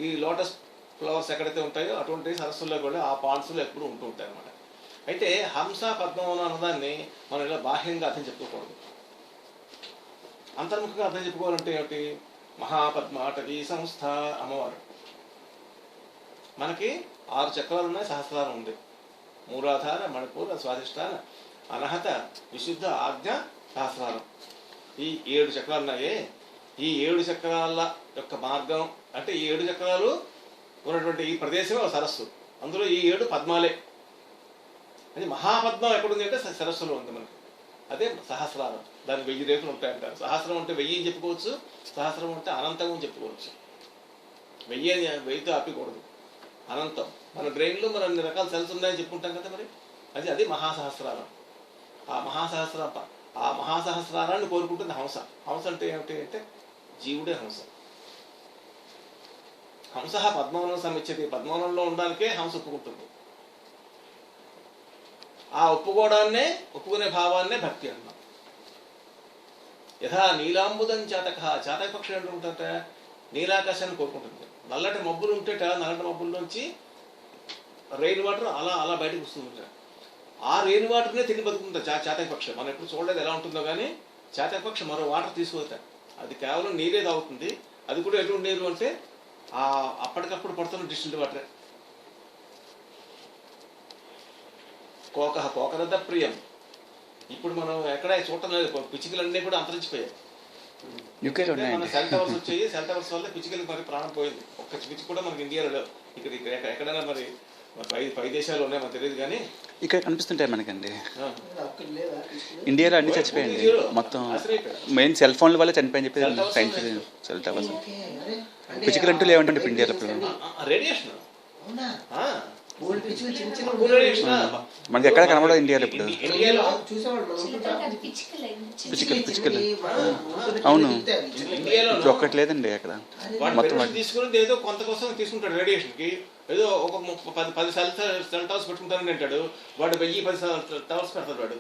ఈ లోటస్ ఫ్లవర్స్ ఎక్కడైతే ఉంటాయో అటువంటి సరస్సుల్లో కూడా ఆ పాండ్స్లో ఎప్పుడు ఉంటూ ఉంటాయి అన్నమాట. అయితే హంస పద్మవనం అన్నదాన్ని మనం ఇలా బాహ్యంగా అర్థం చెప్పుకోకూడదు. అంతర్ముఖంగా అర్థం చెప్పుకోవాలంటే ఏమిటి, మహాపద్మాటవీ సంస్థ అమ్మవారు. మనకి 6 చక్రాలు ఉన్నాయి, సహస్రారం ఉంది. మూలాధార, మణిపూర, స్వాధిష్టాన, అనహత, విశుద్ధ, ఆజ్ఞ, సహస్రారం. ఈ 7 చక్రాలు ఉన్నాయే, ఈ 7 చక్రాల యొక్క మార్గం అంటే ఈ 7 చక్రాలు ఉన్నటువంటి ఈ ప్రదేశమే ఒక సరస్సు. అందులో ఈ 7 పద్మాలే. అది మహాపద్మం ఎక్కడుంది అంటే సరస్సులో ఉంది మనకి. అదే సహస్రారం. దానికి 1000 రేకులు ఉంటాయంటారు. సహస్రం అంటే 1000 అని చెప్పుకోవచ్చు, సహస్రం అంటే అనంతం అని చెప్పుకోవచ్చు. 1000తో ఆపకూడదు, అనంతం. మన బ్రెయిన్లో మన అన్ని రకాల సెల్స్ ఉన్నాయని చెప్పుకుంటాం కదా మరి. అది మహాసహస్రారం. ఆ మహాసహస్రారాన్ని కోరుకుంటుంది హంస. హంస అంటే ఏమిటి అంటే జీవుడే హంస. హంస పద్మవనం సమిచ్చతి. పద్మవనంలో ఉండడానికే హంస ఒప్పుకుంటుంది. ఆ ఒప్పుకోవడాన్నే, ఒప్పుకునే భావాన్నే భక్తి అన్నాం. యథా నీలాంబుదం చాతక. చాతక పక్షి ఏంటంటే నీలాకాశాన్ని కోరుకుంటుంది. నల్లటి మబ్బులు ఉంటేట, నల్లటి మబ్బుల్లోంచి రెయిన్ వాటర్ అలా అలా బయటకు వస్తుంటాయి. ఆ రెయిన్ వాటర్నే తిని బతుకుంటుంది చాతక పక్షి. మనం ఎప్పుడు చూడలేదు ఎలా ఉంటుందో కానీ చాతక పక్షి మరో వాటర్ తీసుకుపోతాయి. అది కేవలం నీరే తాగుతుంది. అది కూడా ఎటువంటి నీరు అంటే అప్పటికప్పుడు పడుతున్న డిస్టిల్డ్ వాటరే. కోకరద ప్రియం. ఇప్పుడు మనం ఎక్కడ చూడటం లేదు, పిచ్చికలన్నీ కూడా అంతరించిపోయాయి. మన సెల్ టవర్స్ వచ్చాయి. సెల్ టవర్స్ వల్ల పిచ్చికలకి మరి ప్రాణం పోయింది. ఒక్క పిచ్చి కూడా మనకి ఇండియాలో ఇక్కడ ఎక్కడైనా మరి 5 దేశాలు ఉన్నాయి మనకు తెలియదు కానీ ఇక్కడ కనిపిస్తుంటాయి మనకండి. ఇండియాలో అన్ని చచ్చిపోయింది మొత్తం. మెయిన్ సెల్ ఫోన్ల వల్ల చనిపోయని చెప్పి సైన్స్ సెల్ టవర్స్. పిచ్చికలు అంటూ లేవంటే ఇప్పుడు ఇండియాలో రేడియేషన్ మనకి ఎక్కడ కనబడదు ఇండియాలో ఇప్పుడు. పిచ్చికలు అవును, ఇప్పుడు ఒక్కటి లేదండి అక్కడ. మొత్తం తీసుకుని ఏదో కొంత కోసం తీసుకుంటాడు రేడియేషన్ కి. ఏదో ఒక 10 సెల్ టవర్స్ పెట్టుకుంటానని అంటాడు వాడు. 1010 టవర్స్ పెడతాడు వాడు.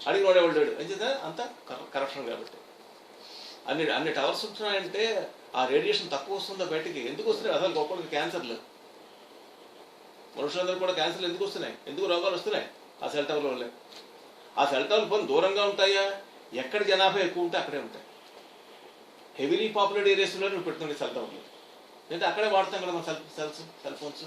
అడిగిన వాడే వాడాడు. అంచేదా అంతా కరప్షన్. కాబట్టి అన్ని టవర్స్ ఉంటున్నాయంటే ఆ రేడియేషన్ తక్కువ వస్తుందా బయటికి? ఎందుకు వస్తున్నాయి అసలు గొప్పకి క్యాన్సర్లు? మనుషులందరూ కూడా క్యాన్సర్లు ఎందుకు వస్తున్నాయి? ఎందుకు రోగాలు వస్తున్నాయి? ఆ సెల్ టవర్ల వల్లే. ఆ సెల్ టవర్లు పోనీ దూరంగా ఉంటాయా? ఎక్కడ జనాభా ఎక్కువ ఉంటే అక్కడే ఉంటాయి. హెవీలీ పాపులేటెడ్ ఏరియాస్లో నువ్వు పెడుతుంది సెల్ టవర్లు. అంటే అక్కడే వాడతాం కదా మన సెల్ ఫోన్స్.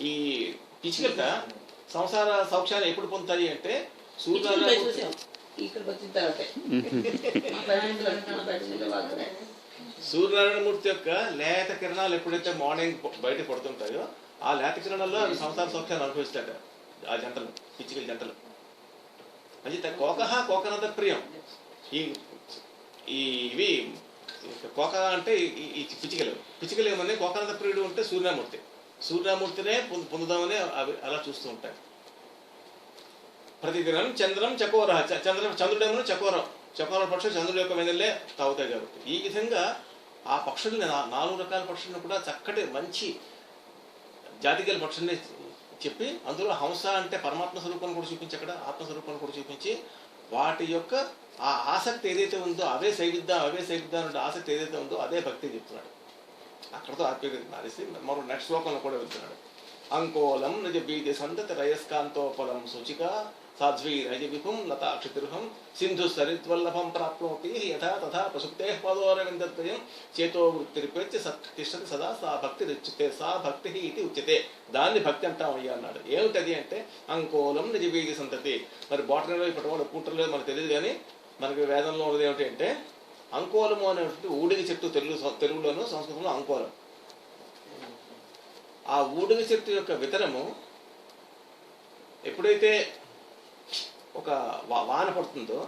ఈ పిచ్చికలట సంసార సౌఖ్యాన్ని ఎప్పుడు పొందుతాయి అంటే సూర్యనారాయణమూర్తి యొక్క లేత కిరణాలు ఎప్పుడైతే మార్నింగ్ బయట పడుతుంటాయో ఆ లేత కిరణాల్లో అవి సంసార సౌఖ్యాన్ని అనుభవిస్తాట ఆ జంటలు, పిచ్చికల జంటలు. అంటే కోకనద ప్రియం. ఇవి కోక అంటే ఈ పిచ్చికలు ఏమని కోకనద ప్రియుడు అంటే సూర్యనామూర్తినే పొందుదామని అవి అలా చూస్తూ ఉంటాయి. ప్రతిదినం చంద్రం చకోర. చంద్రుడేమో చకోర పక్షులు చంద్రుడి యొక్క వెన్నెల్లే తాగుతాయి కాబట్టి. ఈ విధంగా ఆ పక్షుల్ని 4 రకాల పక్షులను కూడా చక్కటి మంచి జాతిగల పక్షుల్ని చెప్పి అందులో హంస అంటే పరమాత్మ స్వరూపాన్ని కూడా చూపించి, అక్కడ ఆత్మస్వరూపాన్ని కూడా చూపించి వాటి యొక్క ఆ ఆసక్తి ఏదైతే ఉందో అవే సైవిద్దాం అంటే ఆసక్తి ఏదైతే ఉందో అదే భక్తి చెప్తున్నాడు. అక్కడతో ఆత్మీయత మారేసి మరో నెక్స్ట్ శ్లోకంలో కూడా వెళ్తున్నాడు. అంకోలం నిజ బీజ సంతతి రయస్కాంతోపలం సూచిక సాధ్వీ రజ విభుం లతాక్షితిర్హం సింధు సరిద్వల్లభం ప్రాప్నోతి యథా తథా ప్రసుప్తే పదోరవిందద్వయం చేతో వృత్తిరిపేర్చి తిష్టతి సదా సా భక్తి రుచ్యతే సా భక్తి ఇది ఉచ్యతే. దాన్ని భక్తి అంటాం అయ్యా అన్నాడు. ఏమిటది అంటే అంకోలం నిజ బీజ సంతతి. మరి బాటనీలో ఇప్పటి వాళ్ళు ఒప్పుకుంటారో మనకు తెలియదు కానీ మనకి వేదంలో ఉన్నది ఏమిటి అంటే అంకోలము అనేటువంటి ఊడిగ చెట్టు. తెలుగులోను సంస్కృతంలో అంకోలం. ఆ ఊడిగ చెట్టు యొక్క విత్తనము ఎప్పుడైతే ఒక వాన పడుతుందో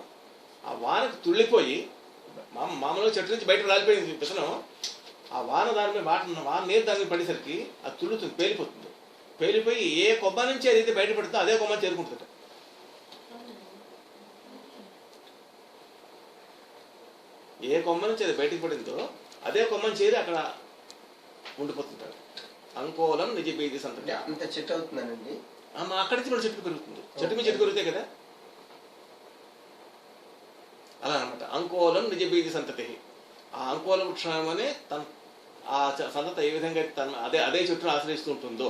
ఆ వానకు తుళ్ళిపోయి మామూలుగా చెట్టు నుంచి బయటకు రాలిపోయింది విత్తనం. ఆ వాన దాని మీద వాన నీరు దాని మీద పడేసరికి అది తుళ్ళుతుంది, పేలిపోతుంది. పేలిపోయి ఏ కొమ్మ నుంచి ఏదైతే బయటపడుతుందో అదే కొమ్మ చేరుకుంటుంది. ఏ కొమ్మ నుంచి అది బయటకు పడిందో అదే కొమ్మని చేరి అక్కడ ఉండిపోతుంటారు. అంకోలం నిజ బీజ సంతతి. అంత చెట్టు అవుతుందండి. అక్కడి నుంచి మన చెట్టు పెరుగుతుంది. చెట్టు మీద చెట్టు పెరుగుతాయి కదా, అలా అనమాట. అంకోలం నిజ బీజ సంతతి. ఆ అంకోల వృక్షం అనే ఆ సంతతి ఏ విధంగా అదే చెట్టును ఆశ్రయిస్తూ ఉంటుందో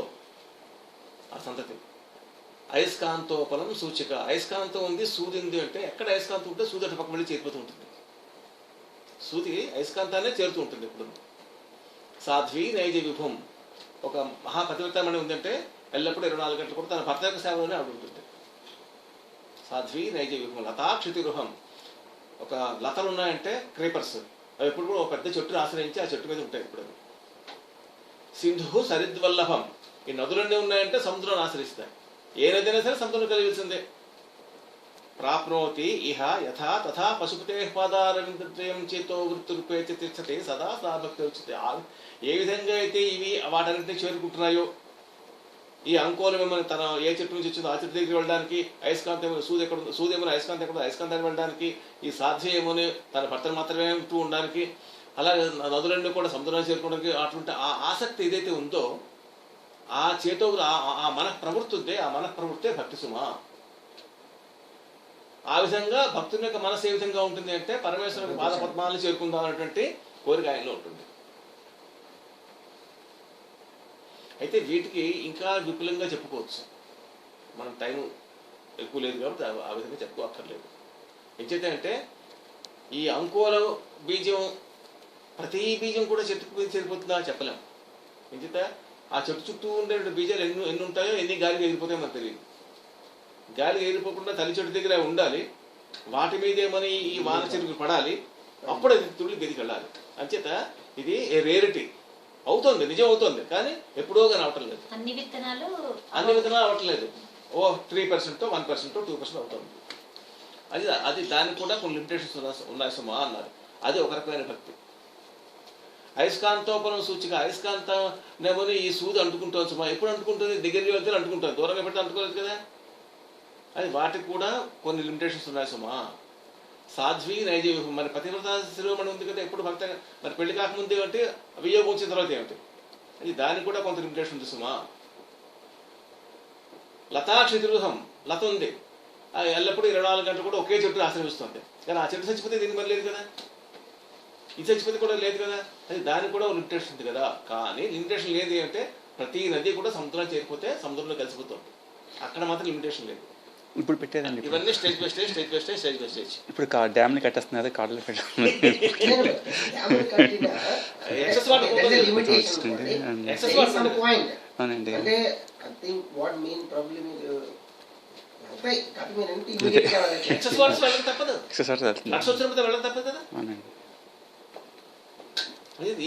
ఆ సంతతి. అయస్కాంతోపలం సూచిక. అయస్కాంతం ఉంది, సూది ఉంది అంటే ఎక్కడ అయస్కాంతం ఉంటే సూది అటు పక్క మళ్ళీ చేరిపోతూ ఉంటుంది. సూది అయస్కాంతాన్ని చేరుతూ ఉంటుంది. ఇప్పుడు సాధ్వి నైజ విభుం. ఒక మహాపతివ్రతమని ఉందంటే ఎల్లప్పుడూ 24 గంటలు కూడా తన భర్త యొక్క సేవలోనే ఆవిడ ఉంటుంది. సాధ్వి నైజ విభుం. లతాక్షితిరుహం. ఒక లతలు ఉన్నాయంటే క్రీపర్స్, అవి ఎప్పుడు కూడా ఒక పెద్ద చెట్టును ఆశ్రయించి ఆ చెట్టు మీద ఉంటాయి ఎప్పుడు. సింధు సరిద్వల్లభం. ఈ నదులన్నీ ఉన్నాయంటే సముద్రాన్ని ఆశ్రయిస్తాయి. ఏ నది అయినా సరే సముద్రం కలిగిల్సిందే. ప్రాప్నోతి ఇహ యథా తథా పశుపతే పాదారవింద్రయం చేతో వృత్తిరూపేతి తిష్టతే సదా సా భక్తి ఉచితే. ఏ విధంగా అయితే ఇవి వాటన్నింటినీ చేరుకుంటున్నాయో, ఈ అంకోలు మిమ్మల్ని తన ఏ చెట్టు నుంచి వచ్చిందో ఆ చెట్టు దగ్గర వెళ్ళడానికి, అయస్కాంతం సూదేమో అయస్కాంతం ఎక్కడో అయస్కాంతాన్ని వెళ్ళడానికి, ఈ సాధ్య ఏమోని తన భర్తను మాత్రమే ఉంటూ ఉండడానికి, అలాగే నదులన్నీ కూడా సముద్రాన్ని చేరుకోవడానికి అటువంటి ఆ ఆసక్తి ఏదైతే ఉందో ఆ చేతో ఆ మన ప్రవృత్తి ఉందే, ఆ మన ప్రవృత్తే భక్తి సుమా. ఆ విధంగా భక్తుని యొక్క మనసు ఏ విధంగా ఉంటుంది అంటే పరమేశ్వరుని పాద పద్మాలను చేరుకుందాం అనేటువంటి కోరిక ఆయనలో ఉంటుంది. అయితే వీటికి ఇంకా విపులంగా చెప్పుకోవచ్చు. మనం టైం ఎక్కువ లేదు కాబట్టి ఆ విధంగా చెప్పుకోక్కర్లేదు. ఎంచేత అంటే ఈ అంకోల బీజం ప్రతి బీజం కూడా చెట్టుకు మీద చేరిపోతుందా చెప్పలేం. ఎంచేత ఆ చెట్టు చుట్టూ ఉండే బీజాలు ఎన్ని ఉంటాయో, ఎన్ని గాలికి ఎగిరిపోతాయో మనకు తెలియదు. గాలి ఎగిరిపోకుండా తల్లి చెట్టు దగ్గర ఉండాలి, వాటి మీదేమని ఈ వాన చెరుకు పడాలి, అప్పుడు అది తుళ్ళి గదికి వెళ్ళాలి. అంచేత ఇది రేరిటీ అవుతుంది, నిజం అవుతుంది, కానీ ఎప్పుడో కానీ అవటం లేదు. అన్ని విత్తనాలు అవటం లేదు. 3%, 1%, 2% అవుతుంది. అది దానికి కూడా కొన్ని లిమిటేషన్స్ ఉన్నాయి సుమా అన్నారు. అది ఒక రకమైన భక్తి. అయస్కాంతోపరం సూచిక. అయస్కాంతమని ఈ సూది అంటుకుంటుంది సుమా. ఎప్పుడు అంటుకుంటుంది? దగ్గరికి వెళ్తే అంటుకుంటుంది, దూరంగా పెడితే అంటుకోలేదు కదా. అది వాటికి కూడా కొన్ని లిమిటేషన్స్ ఉన్నాయి సుమా. సాధ్వి నైజ విభుం. మరి పతివ్రత శిరోమణి ఉంది కదా, ఎప్పుడు భక్త మరి పెళ్లి కాకముందు ఏమిటి, వియోగం వచ్చిన తర్వాత ఏమిటి, అది దానికి కూడా కొంత లిమిటేషన్ ఉంది సుమా. లతాక్షితిరుహం. లత ఉంది, ఎల్లప్పుడూ 24 గంటలు కూడా ఒకే చెట్టు ఆశ్రమిస్తుంది. కానీ ఆ చెట్టు చచ్చిపోతే దీనికి మరి లేదు కదా, ఇది చచ్చిపోతే కూడా లేదు కదా. అది దానికి కూడా లిమిటేషన్ ఉంది కదా. కానీ లిమిటేషన్ లేదు అంటే ప్రతి నది కూడా సముద్రాన్ని చేరిపోతే సముద్రంలో కలిసిపోతుంది. అక్కడ మాత్రం లిమిటేషన్ లేదు. ఇప్పుడు పెట్టేదండి ఇవన్నీ stage by stage, stage by stage, stage by stage. ఇప్పుడు డ్యామ్ని కట్టేస్తున్నారు, కాడలు పెట్టాలి.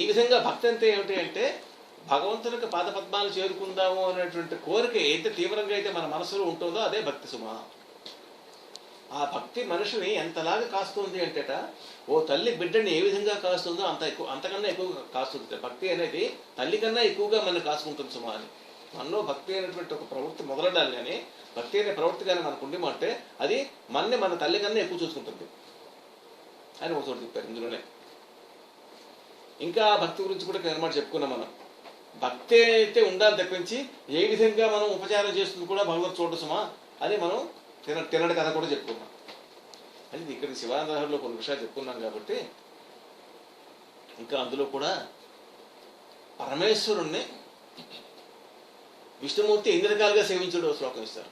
ఈ విధంగా భక్తి అంటే ఏమిటి అంటే భగవంతునికి పాదపద్మాలు చేరుకుందాము అనేటువంటి కోరిక ఎంత తీవ్రంగా అయితే మన మనసులో ఉంటుందో అదే భక్తి సుమా. ఆ భక్తి మనిషిని ఎంతలాగా కాస్తుంది అంటేట, ఓ తల్లి బిడ్డని ఏ విధంగా కాస్తుందో అంతకన్నా ఎక్కువగా కాస్తుంది. భక్తి అనేది తల్లి కన్నా ఎక్కువగా మనం కాసుకుంటుంది సుమా అని. మనలో భక్తి అనేటువంటి ఒక ప్రవృత్తి మొదలడాలి, కానీ భక్తి అనే ప్రవృత్తి కానీ మనకు ఉండమంటే అది మన తల్లి కన్నా ఎక్కువ చూసుకుంటుంది అని ఒక చోటు చెప్పారు ఇందులోనే. ఇంకా భక్తి గురించి కూడా మాట చెప్పుకున్నాం మనం. భక్తి అయితే ఉండాలి తప్పించి ఏ విధంగా మనం ఉపచారం చేస్తుంది కూడా భగవత్ చూడటం సుమా అని మనం తినడి కథ కూడా చెప్పుకున్నాం. అది ఇక్కడ శివానందలో కొన్ని విషయాలు చెప్పుకున్నాం కాబట్టి ఇంకా అందులో కూడా పరమేశ్వరుణ్ణి విష్ణుమూర్తి ఎన్ని రకాలుగా సేవించడం శ్లోకం ఇస్తారు.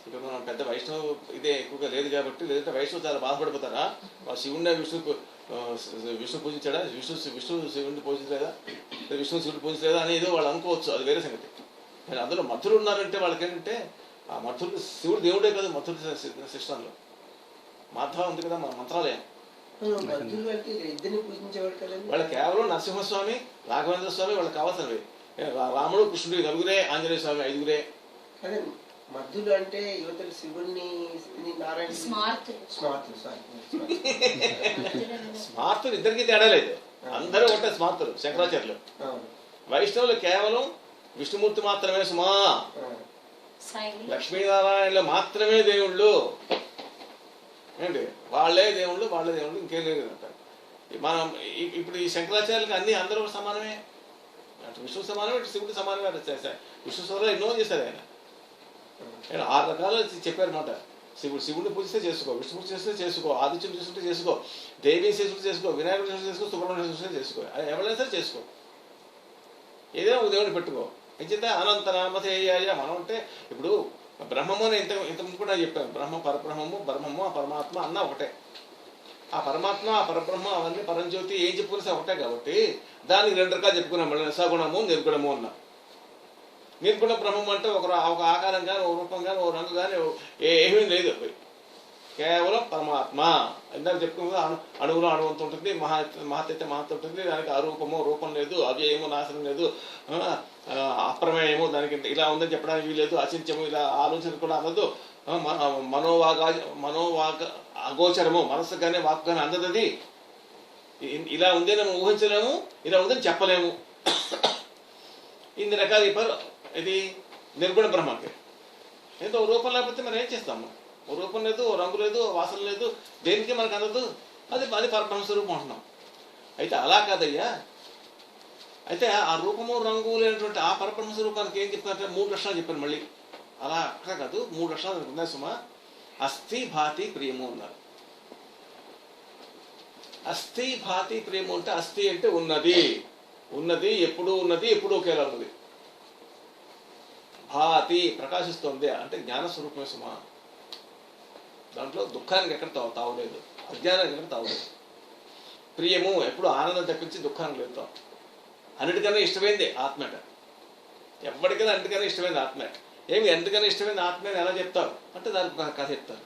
ఇప్పుడు మనం పెద్ద వైష్ణవ ఇదే ఎక్కువగా లేదు కాబట్టి, లేదంటే వైష్ణవ చాలా బాధపడిపోతారా, శివుడిని విష్ణు పూజించాడా, విష్ణు శివుడిని పూజించలేదా, విష్ణు శివుడిని పూజించలేదా అనేది వాళ్ళు అనుకోవచ్చు, అది వేరే సంగతి. కానీ అందులో మధురు ఉన్నారంటే వాళ్ళకి ఏంటంటే ఆ మధురు శివుడు దేవుడే కదా. మధురు శిష్టంలో మాధవ ఉంది కదా మన మంత్రాలయం. వాళ్ళు కేవలం నరసింహస్వామి, రాఘవేంద్ర స్వామి వాళ్ళకి కావాల్సినవి. రాముడు, కృష్ణుడు నలుగురే, ఆంజనేయ స్వామి 5గురే. మధ్యలో అంటే యువతలు శివుడిని నారాయణ స్మార్తులు ఇద్దరికి తేడా లేదు, అందరూ ఒకటే స్మార్తులు. శంకరాచార్యులు వైష్ణవులు కేవలం విష్ణుమూర్తి మాత్రమే సుమా. లక్ష్మీనారాయణలో మాత్రమే దేవుళ్ళు ఏంటి, వాళ్ళే దేవుళ్ళు ఇంకేం లేదు అంటారు. మనం ఇప్పుడు ఈ శంకరాచార్యులకి అన్ని అందరూ సమానమే. అటు విష్ణు సమానమే, ఇటు శివుడు సమానమే. విష్ణు స్వరాలు ఎన్నో చేశారు ఆయన. 6 రకాలు చెప్పారన్నమాట. శివుడిని పూజిస్తే చేసుకో, విష్ణు చేస్తే చేసుకో, ఆదిత్యుడు చేసుకుంటే చేసుకో, దేవి చేసుకుంటే చేసుకో, వినాయకుడు చేసుకుంటే చేసుకో, సుబ్రహ్మణ్యం చేసుకుంటే చేసుకో, ఎవరైనా సరే చేసుకో, ఏదైనా ఒక దేవుడిని పెట్టుకో. ఎంచేత అనంతనామధేయాయ. మనం అంటే ఇప్పుడు బ్రహ్మము అని ఇంతకుముందు కూడా చెప్పాను. బ్రహ్మ, పరబ్రహ్మము, బ్రహ్మము, పరమాత్మ అన్న ఒకటే. ఆ పరమాత్మ ఆ పరబ్రహ్మ అవన్నీ పరంజ్యోతి ఏం చెప్పుకునే ఒకటే కాబట్టి దానికి 2 రకాలు చెప్పుకున్నాం. మళ్ళీ సగుణము నిర్గుణము అన్నాం. నిర్గుణ బ్రహ్మం అంటే ఒక ఆకారం కానీ ఒక రూపం కానీ ఒక రంగు కానీ ఏమీ లేదు, కేవలం పరమాత్మ. ఇందాక చెప్పుకున్నా అణువులో అణువంత ఉంటుంది, మహతైతే మహత్ ఉంటుంది, దానికి అరూపము రూపం లేదు, అవ్యయము నాశనం లేదు, అప్రమేయము దానికి ఇలా ఉందని చెప్పడానికి వీలేదు, అచించము ఇలా ఆలోచన కూడా అందదు, మనోవాగ అగోచరము మనస్సు కానీ వాక్ కానీ అందదది. ఇలా ఉందని మనం ఊహించలేము, ఇలా ఉందని చెప్పలేము. ఇన్ని రకాలు చెప్పారు. ఇది నిర్గుణ బ్రహ్మకి. ఏదో రూపం లేకపోతే మనం ఏం చేస్తాము? ఓ రూపం లేదు, ఓ రంగు లేదు, ఓ వాసన లేదు, దేనికి మనకు అందదు. అది పరబ్రహ్మ స్వరూపం అంటున్నాం. అయితే అలా కాదయ్యా. అయితే ఆ రూపము రంగు లేనటువంటి ఆ పరబ్రహ్మ స్వరూపానికి ఏం చెప్తారంటే 3 లక్షణాలు చెప్పారు. మళ్ళీ అలా అక్కడ కాదు, 3 లక్షణాలు ఉన్నాయి సుమా. అస్థి భాతి ప్రియము అన్నారు. అస్థి భాతి ప్రియము అంటే అస్థి అంటే ఉన్నది, ఉన్నది ఎప్పుడు ఉన్నది, ఎప్పుడు ఒకేలా ఉన్నది. భాతి ప్రకాశిస్తుంది అంటే జ్ఞానస్వరూపమే సుమా. దాంట్లో దుఃఖానికి ఎక్కడ తావులేదు, అజ్ఞానానికి ఎక్కడ తావులేదు. ప్రియము ఎప్పుడు ఆనందం తప్పించి దుఃఖానికి లేదు. అన్నిటికన్నా ఇష్టమైంది ఆత్మట. ఎవరికైనా అన్నిటికన్నా ఇష్టమైంది ఆత్మే. ఏమి ఎందుకన్నా ఇష్టమైంది ఆత్మని ఎలా చెప్తావు అంటే దానికి ఒక కథ చెప్తారు.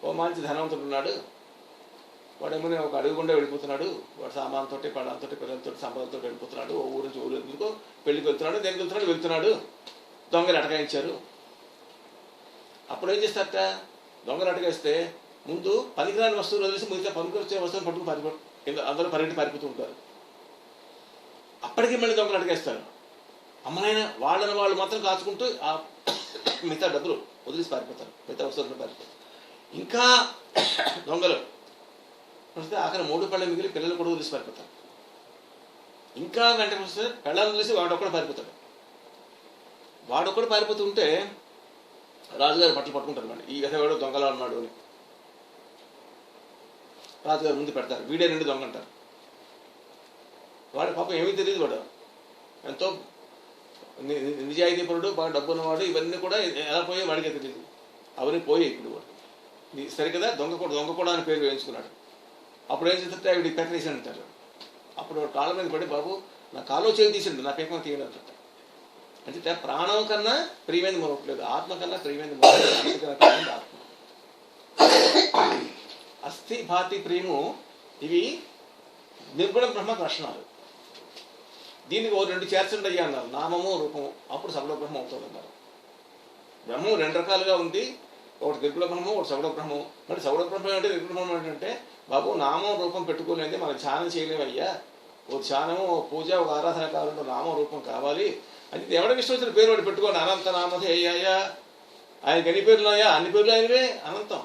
ఓ మంచి ధనవంతుడు ఉన్నాడు, వాడేమో ఒక అడుగు గుండా వెళ్ళిపోతున్నాడు. వాడు సామాన్తో పళ్ళంతో పిల్లలతో సంపదలతో వెళ్ళిపోతున్నాడు. ఓ ఊరు నుంచి ఊరు ఎందుకో పెళ్లికి వెళ్తున్నాడు, దేనికి వెళ్తున్నాడు. దొంగలు అటకాయించారు. అప్పుడు ఏం చేస్తారట? దొంగలు అటకాయిస్తే ముందు పనికిరాని వస్తువులు వదిలేసి మిగతా పనికొచ్చే వస్తువులు పట్టుకుని అందరూ పారిపోతూ ఉంటారు. అప్పటికి మళ్ళీ దొంగలు అటకేస్తారు. అమ్మనైనా వాళ్ళని వాళ్ళు మాత్రం కాచుకుంటూ ఆ మిగతా డబ్బులు వదిలేసి పారిపోతారు, మిగతా వస్తువులు పారిపోతారు. ఇంకా దొంగలు వస్తే ఆఖరి 3 పళ్ళ మిగిలి పిల్లలు కూడా వదిలేసి పారిపోతారు. ఇంకా గంటకు వస్తే పిల్లలు వదిలేసి వాడొక్కడు పారిపోతాడు. వాడొక్కడు పారిపోతుంటే రాజుగారు బట్టలు పట్టుకుంటారు. మళ్ళీ ఈ ఎదవాడు దొంగలా ఉన్నాడు అని రాజుగారు ముందు పెడతారు. వీడే 2 దొంగ అంటారు. వాడి పాపం ఏమీ తెలియదు. వాడు ఎంతో నిజాయితీపరుడు, బాగా డబ్బు ఉన్నవాడు. ఇవన్నీ కూడా ఎలా పోయే వాడికే తెలియదు. అవన్నీ పోయి ఇప్పుడు వాడు సరే కదా దొంగ కూడా అని పేరు వేయించుకున్నాడు. అప్పుడు ఏం చేస్తే ఆవిడ పెక్కరేసి అంటారు. అప్పుడు కాళ్ళ మీద పడి, బాబు నా కాలో చేయి తీసిండు, నా పేకమ తీయడం అంటారు. అంటే ప్రాణం కన్నా ప్రియమైనది మరొకలేదు, ఆత్మ కన్నా ప్రియమైనది మరొకలేదు. ఆత్మ అస్థి భాతి ప్రియము ఇవి నిర్గుణ బ్రహ్మ లక్షణాలు. దీనికి 2 చేర్చండి అయ్యా అన్నారు, నామము రూపము. అప్పుడు సగుణ బ్రహ్మ అవుతుంది అన్నారు. బ్రహ్మం 2 రకాలుగా ఉంది, ఒకటి నిర్గుణ బ్రహ్మం, ఒకటి సగుణ బ్రహ్మం. మరి సగుణ బ్రహ్మం అంటే నిర్గుణ బ్రహ్మం ఏంటంటే బాబు నామం రూపం పెట్టుకోలేదే మనం ధ్యానం చేయలేమయ్యా. ఓ ధ్యానము, ఓ పూజ, ఒక ఆరాధన కావాలంటే నామం రూపం కావాలి. అంటే ఎవరికి ఇష్టం వచ్చిన పేరు వాడు పెట్టుకోండి. అనంత నామధే అయ్యాయా, ఆయనకి ఎన్ని పేర్లు ఉన్నాయా? అన్ని పేర్లు ఆయనవే అనంతం.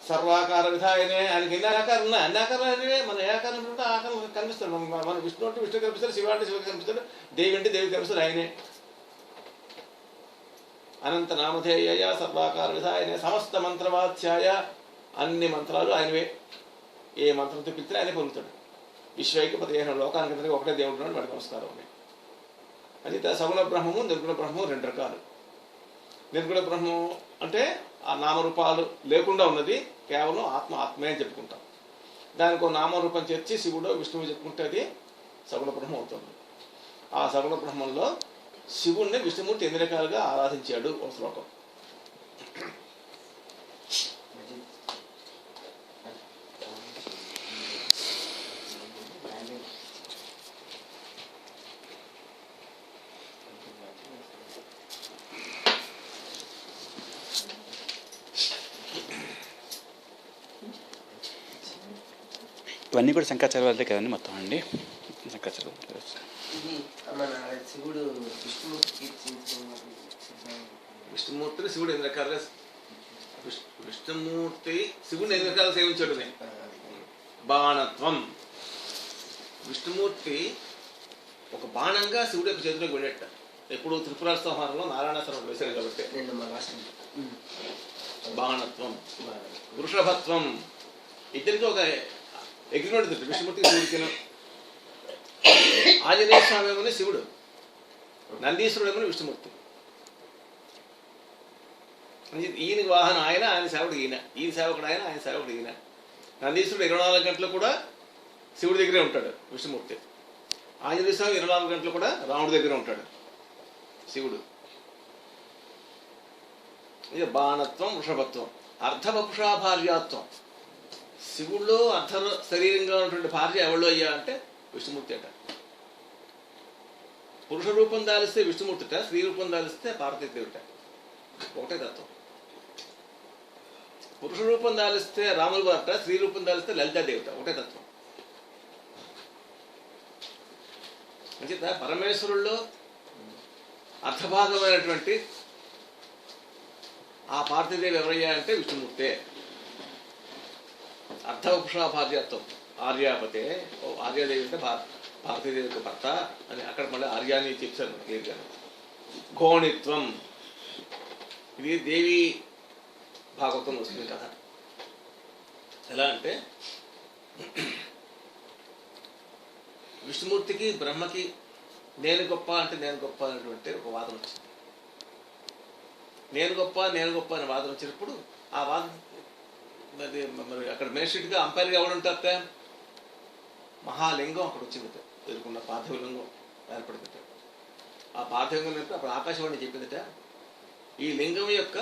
సర్వాకార విధాయనే, ఆయనకి ఎన్ని ఆకారాలు ఉన్నాయి, అన్ని ఆకారాలు ఆయనవే. మన ఏ ఆకారం ఉంటే ఆకారం కనిపిస్తాడు. మన విష్ణు అంటే విష్ణు కనిపిస్తాడు, శివ అంటే శివుడు కనిపిస్తాడు, దేవి అంటే దేవి కనిపిస్తాడు. ఆయనే అనంత నామధేయ సర్వాకార విధాయనే సమస్త మంత్రవాచ్యాయ, అన్ని మంత్రాలు ఆయనవే. ఏ మంత్రంతో పిలిచినా ఆయనే పొందుతాడు. విశ్వైకి 15 లోకానికి ఒకటే దేవుడు ఉన్నాడు, వాడికి నమస్కారం అని. అది సగుణ బ్రహ్మము నిర్గుణ బ్రహ్మము 2 రకాలు. నిర్గుణ బ్రహ్మం అంటే ఆ నామరూపాలు లేకుండా ఉన్నది, కేవలం ఆత్మే అని చెప్పుకుంటాం. దానికి ఒక నామరూపం చేర్చి శివుడు విష్ణువు చెప్పుకుంటే అది సగుణ బ్రహ్మం అవుతుంది. ఆ సగుణ బ్రహ్మంలో శివుణ్ణి విష్ణుమూర్తి 8 రకాలుగా ఆరాధించాడు. ఒక శ్లోకం ఇవన్నీ కూడా శంకరాచార్య వాళ్ళే కదండి మొత్తం అండి. శంకరాచార్య శివుడు విష్ణుమూర్తిని శివుడు 8 రకాలుగా విష్ణుమూర్తి శివుడిని 8 రకాలుగా సేవించాడు. బాణత్వం, విష్ణుమూర్తి ఒక బాణంగా శివుడు యొక్క చేతిలోకి వెళ్ళేట. ఎప్పుడు త్రిపుర సంహారంలో నారాయణాసనం వేశారు కాబట్టి బాణత్వం. వృషభత్వం, ఇద్దరికి ఒక అగ్రిమెంట్ ఉంటుంది విష్ణుమూర్తికి శివుడికి. ఆంజనేయ స్వామి ఏమని శివుడు, నందీశ్వరుడు ఏమని విష్ణుమూర్తి. ఈయన వాహనం ఆయన, ఆయన సేవకుడు ఈయన, ఈయన సేవకుడు ఆయన, ఆయన సేవకుడు ఈయన. నందీశ్వరుడు 24 గంటలు కూడా శివుడి దగ్గరే ఉంటాడు విష్ణుమూర్తి. ఆంజనేయ స్వామి 24 గంటలు కూడా రాముడి దగ్గరే ఉంటాడు శివుడు. ఇది బాణత్వం, వృషభత్వం, అర్ధవపుషాభార్యాత్వం. శివుల్లో అర్ధ శరీరంగా ఉన్నటువంటి భార్య ఎవళ్ళు అయ్యా అంటే విష్ణుమూర్తి అట. పురుష రూపం దాలిస్తే విష్ణుమూర్తిట, స్త్రీ రూపం దాలిస్తే పార్వతీదేవిట. ఒకటే తత్వం. పురుష రూపం దాలిస్తే రాముల వారట, స్త్రీ రూపం దాలిస్తే లలితాదేవిట. ఒకటే తత్వం. అంచేత పరమేశ్వరుల్లో అర్ధభాగమైనటువంటి ఆ పార్వతీదేవి ఎవరయ్యా అంటే విష్ణుమూర్తే. అర్ధవపుషాభార్యత్వం, ఆర్యాపతే. ఆర్యాదేవి అంటే పార్వతీదేవికి భర్త అని అక్కడ మళ్ళీ ఆర్యాన్ని చెప్పారు క్లియర్గా. ఘోణిత్వం, ఇది దేవి భాగవతం వస్తుంది కథ. ఎలా అంటే విష్ణుమూర్తికి బ్రహ్మకి నేను గొప్ప అంటే నేను గొప్ప అనేటువంటి ఒక వాదన వచ్చింది. నేను గొప్ప అనే వాదన వచ్చినప్పుడు ఆ వాదన మరి అక్కడ మేషిట్గా అంపైర్గా ఎవడుంటారట? మహాలింగం అక్కడ వచ్చిందట, ఎదుర్కొన్న పార్థివలింగం ఏర్పడిందట. ఆ పార్థివలింగం అప్పుడు ఆకాశవాణి చెప్పిందట, ఈ లింగం యొక్క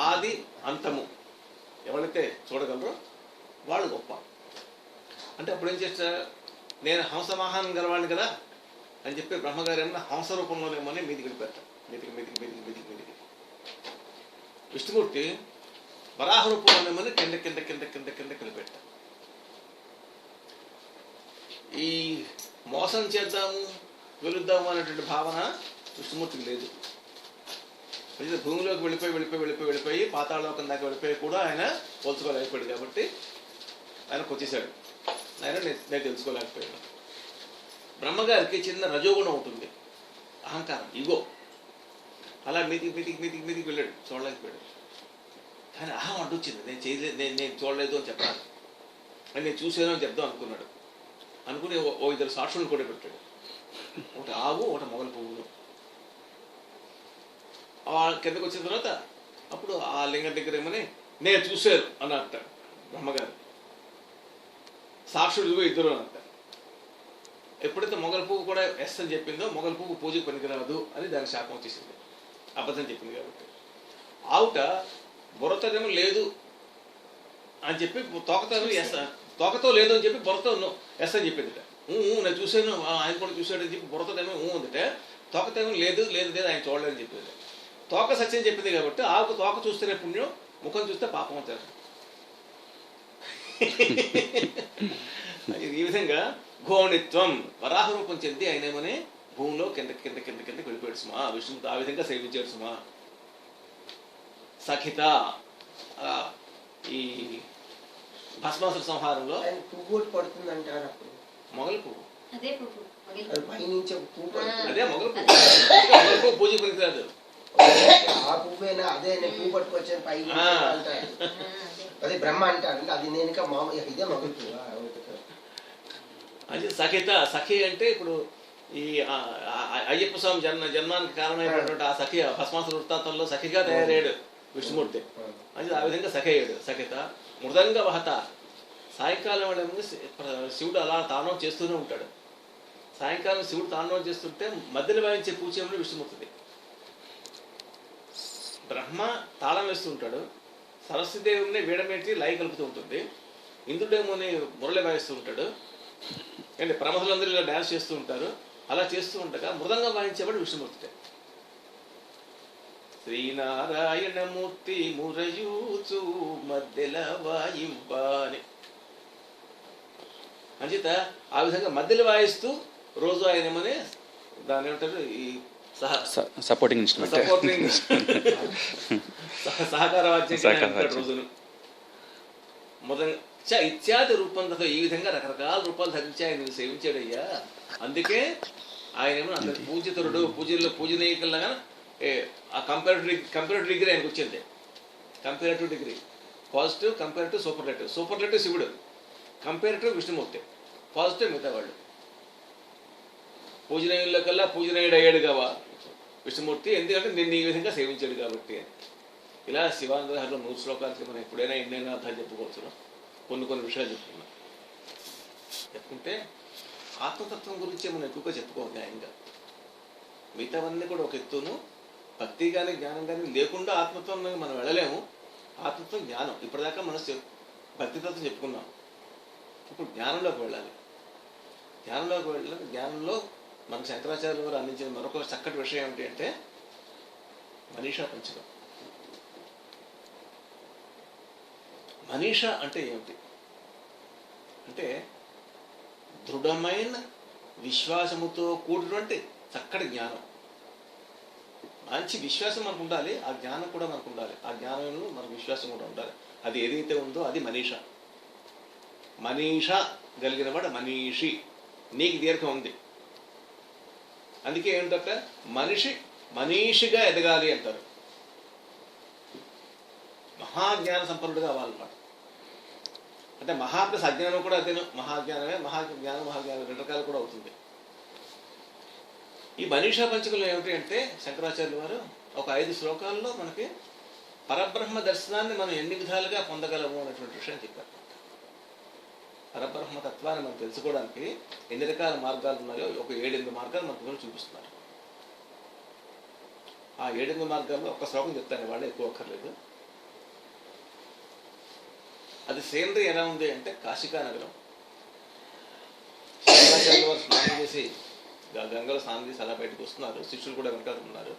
ఆది అంతము ఎవరైతే చూడగలరో వాళ్ళు గొప్ప అంటే. అప్పుడు ఏం చేస్తా, నేను హంసవాహనం గలవాడిని కదా అని చెప్పి బ్రహ్మగారు ఏమన్నా హంస రూపంలోనేమని మీదికి వెళ్ళిపోతారు. మీదికి విష్ణుమూర్తి వరాహ రూపంలోనేమని కింద వెళ్ళిపెట్టారు. ఈ మోసం చేద్దాము, వెలుద్దాము అనేటువంటి భావన విష్ణుమూర్తికి లేదు. భూమిలోకి వెళ్ళిపోయి పాతాళలోకం దాకా వెళ్ళిపోయి కూడా ఆయన పోల్చుకోలేకపోయాడు. కాబట్టి ఆయనకు వచ్చేసాడు. ఆయన నేను తెలుసుకోలేకపోయాడు. బ్రహ్మగారికి చిన్న రజోగుణం ఉంటుంది, అహంకారం, ఇగో. అలా మీదికి వెళ్ళాడు, చూడలేకపోయాడు. కానీ అహం అడ్డొచ్చింది, నేను చేయలేదు, నేను చూడలేదు అని చెప్పాలి, అని నేను చూసాను అని చెప్దాం అనుకున్నాడు. అనుకుని ఓ 2 సాక్షులను కూడా పెట్టాడు. ఒకటి ఆవు, ఒకటి మొగల పువ్వులు. కిందకు వచ్చిన తర్వాత అప్పుడు ఆ లింగం దగ్గర ఏమని నేను చూశాను అని అంటాడు బ్రహ్మగారు. సాక్షులు 2 అని అంటారు. ఎప్పుడైతే మొగల పువ్వు కూడా ఎస్ అని చెప్పిందో, మొగల పువ్వు పూజకు పనికిరాదు అని దానికి శాపం వచ్చేసింది, అబద్ధం చెప్పింది కాబట్టి. ఆవుట బుర్రతనేమో లేదు అని చెప్పి తోకతను ఎస్, తోకతో లేదు అని చెప్పి బుర్రతో ఎస్ అని చెప్పిందిట. నేను చూశాను, ఆయన కూడా చూశాడు అని చెప్పి బుర్రతోనేమో ఉందిట, తోకతేమో లేదు ఆయన చూడలేదని చెప్పింది. తోక సత్యం చెప్పింది కాబట్టి ఆవుకు తోక చూస్తేనే పుణ్యం, ముఖం చూస్తే పాపం అవుతారు. ఈ విధంగా ఘోణిత్వం, వరాహ రూపం చెంది ఆయనేమని భూమిలో కిందకి వెళ్ళిపోయాడు సుమా. విష్ణుమూర్తి ఆ విధంగా సేవించాడు సుమా. సఖిత, ఈ భస్మాసుర సంహారంలో పువ్వు పడుతుంది అంటారు. అప్పుడు మొగల పువ్వు, అదే మొగల పువ్వు పూజ పనికిరాదు. ఆ పువ్వేనా అదే పువ్వు పట్టుకొచ్చాను పై అంటారు, అదే బ్రహ్మ అంటారు. అది నేను ఇదే మొగల పువ్వు. అది సఖిత. సఖి అంటే ఇప్పుడు ఈ అయ్యప్ప స్వామి జన్మానికి కారణమైనటువంటి ఆ సఖి భస్మాసుర వృత్తాంతంలో సఖిగా తయారయ్యాడు విష్ణుమూర్తి. అది ఆ విధంగా సఖి అయ్యాడు. సఖిత మృదంగ వహత. సాయంకాలం వేళ శివుడు అలా తాండవం చేస్తూనే ఉంటాడు. సాయంకాలం శివుడు తాండవం చేస్తుంటే మధ్యలో వాయించే పూచేముడు విష్ణుమూర్తిది. బ్రహ్మ తాళం వేస్తూ ఉంటాడు, సరస్వతీదేవిని వీడమేటి లయ కలుపుతూ ఉంటుంది, ఇంద్రుడేమోని మురళి వాయిస్తూ ఉంటాడు, అంటే ప్రమథులందరూ ఇలా డ్యాన్స్ చేస్తూ ఉంటారు. అలా చేస్తూ ఉండగా మృదంగం వాయించేవాడు విష్ణుమూర్తి. శ్రీనారాయణమూర్తి మురయూచు మధ్యల వాయింపాని అంచేత ఆ విధంగా మధ్యలో వాయిస్తూ రోజు ఆయన ఏమని దాని ఏమంటారు, ఈ సపోర్టింగ్ ఇన్స్ట్రుమెంట్, సహకార వాద్యం రోజును ఇత్యాది రూపంతో ఈ విధంగా రకరకాల రూపాలు ధరించి ఆయన సేవించాడయ్యా. అందుకే ఆయన ఏమో అందరు పూజితుడు, పూజనీయకుల్లాగా ఆ కంపారిటివ్ డిగ్రీ ఆయనకు వచ్చింది. Comparative degree positive, comparative, superlative. Superlative శివుడు, కంపారిటివ్ విష్ణుమూర్తి, పాజిటివ్ మిగతా వాళ్ళు. పూజనీయుల కల్లా పూజనీయుడు అయ్యాడు కావా విష్ణుమూర్తి, ఎందుకంటే నిన్ను ఈ విధంగా సేవించాడు కాబట్టి. ఇలా శివానందహరిలో 100 శ్లోకాలకి మనం ఎప్పుడైనా ఎన్నైనా అర్థాలు చెప్పుకోవచ్చు. కొన్ని విషయాలు చెప్పుకుంటే ఆత్మతత్వం గురించి మనం ఎక్కువగా చెప్పుకోవాలి న్యాయంగా. మిగతావన్నీ కూడా ఒక ఎత్తును, భక్తి కానీ జ్ఞానం కానీ లేకుండా ఆత్మత్వం మనం వెళ్ళలేము. ఆత్మత్వం జ్ఞానం. ఇప్పటిదాకా మనం భక్తితత్వం చెప్పుకున్నాం. ఇప్పుడు జ్ఞానంలోకి వెళ్ళాలి. జ్ఞానంలో మన శంకరాచార్యుల వారు అందించిన మరొక చక్కటి విషయం ఏమిటి అంటే మనీషా పంచకం. మనీషా అంటే ఏమిటి అంటే దృఢమైన విశ్వాసముతో కూడినటువంటి చక్కటి జ్ఞానం. మంచి విశ్వాసం మనకు ఉండాలి, ఆ జ్ఞానం కూడా మనకు ఉండాలి. ఆ జ్ఞానంలో మనకు విశ్వాసం కూడా ఉండాలి. అది ఏదైతే ఉందో అది మనీషా. మనీషా కలిగిన వాడు మనీషి. నీకు దీర్ఘం ఉంది, అందుకే ఏంటంటే మనీషిగా ఎదగాలి అంటారు. మహాజ్ఞాన సంపన్నుడుగా అవ్వాలన్నమాట. అంటే మహా ప్లస్ అజ్ఞానం కూడా అదే. మహాజ్ఞానం 2 రకాలు కూడా అవుతుంది. ఈ మనీషా పంచకంలో ఏమిటి అంటే శంకరాచార్యుల వారు ఒక 5 శ్లోకాల్లో మనకి పరబ్రహ్మ దర్శనాన్ని మనం ఎన్ని విధాలుగా పొందగలము అనేటువంటి విషయం చెప్పారు. పరబ్రహ్మ తత్వాన్ని మనం తెలుసుకోవడానికి ఎన్ని రకాల మార్గాలు ఉన్నాయో ఒక 7-8 మార్గాలు మనకు చూపిస్తున్నారు. ఆ 7-8 మార్గాల్లో ఒక్క శ్లోకం చెప్తాను, వాళ్ళు ఎక్కువ అక్కర్లేదు. అది సేంద్రి ఎలా ఉంది అంటే కాశికా నగరం. శంకరాచార్యుల వారు స్నానం చేసి గంగలో స్నానం చేసి అలా బయటకు వస్తున్నారు. శిష్యులు కూడా వెనకాల ఉన్నారు.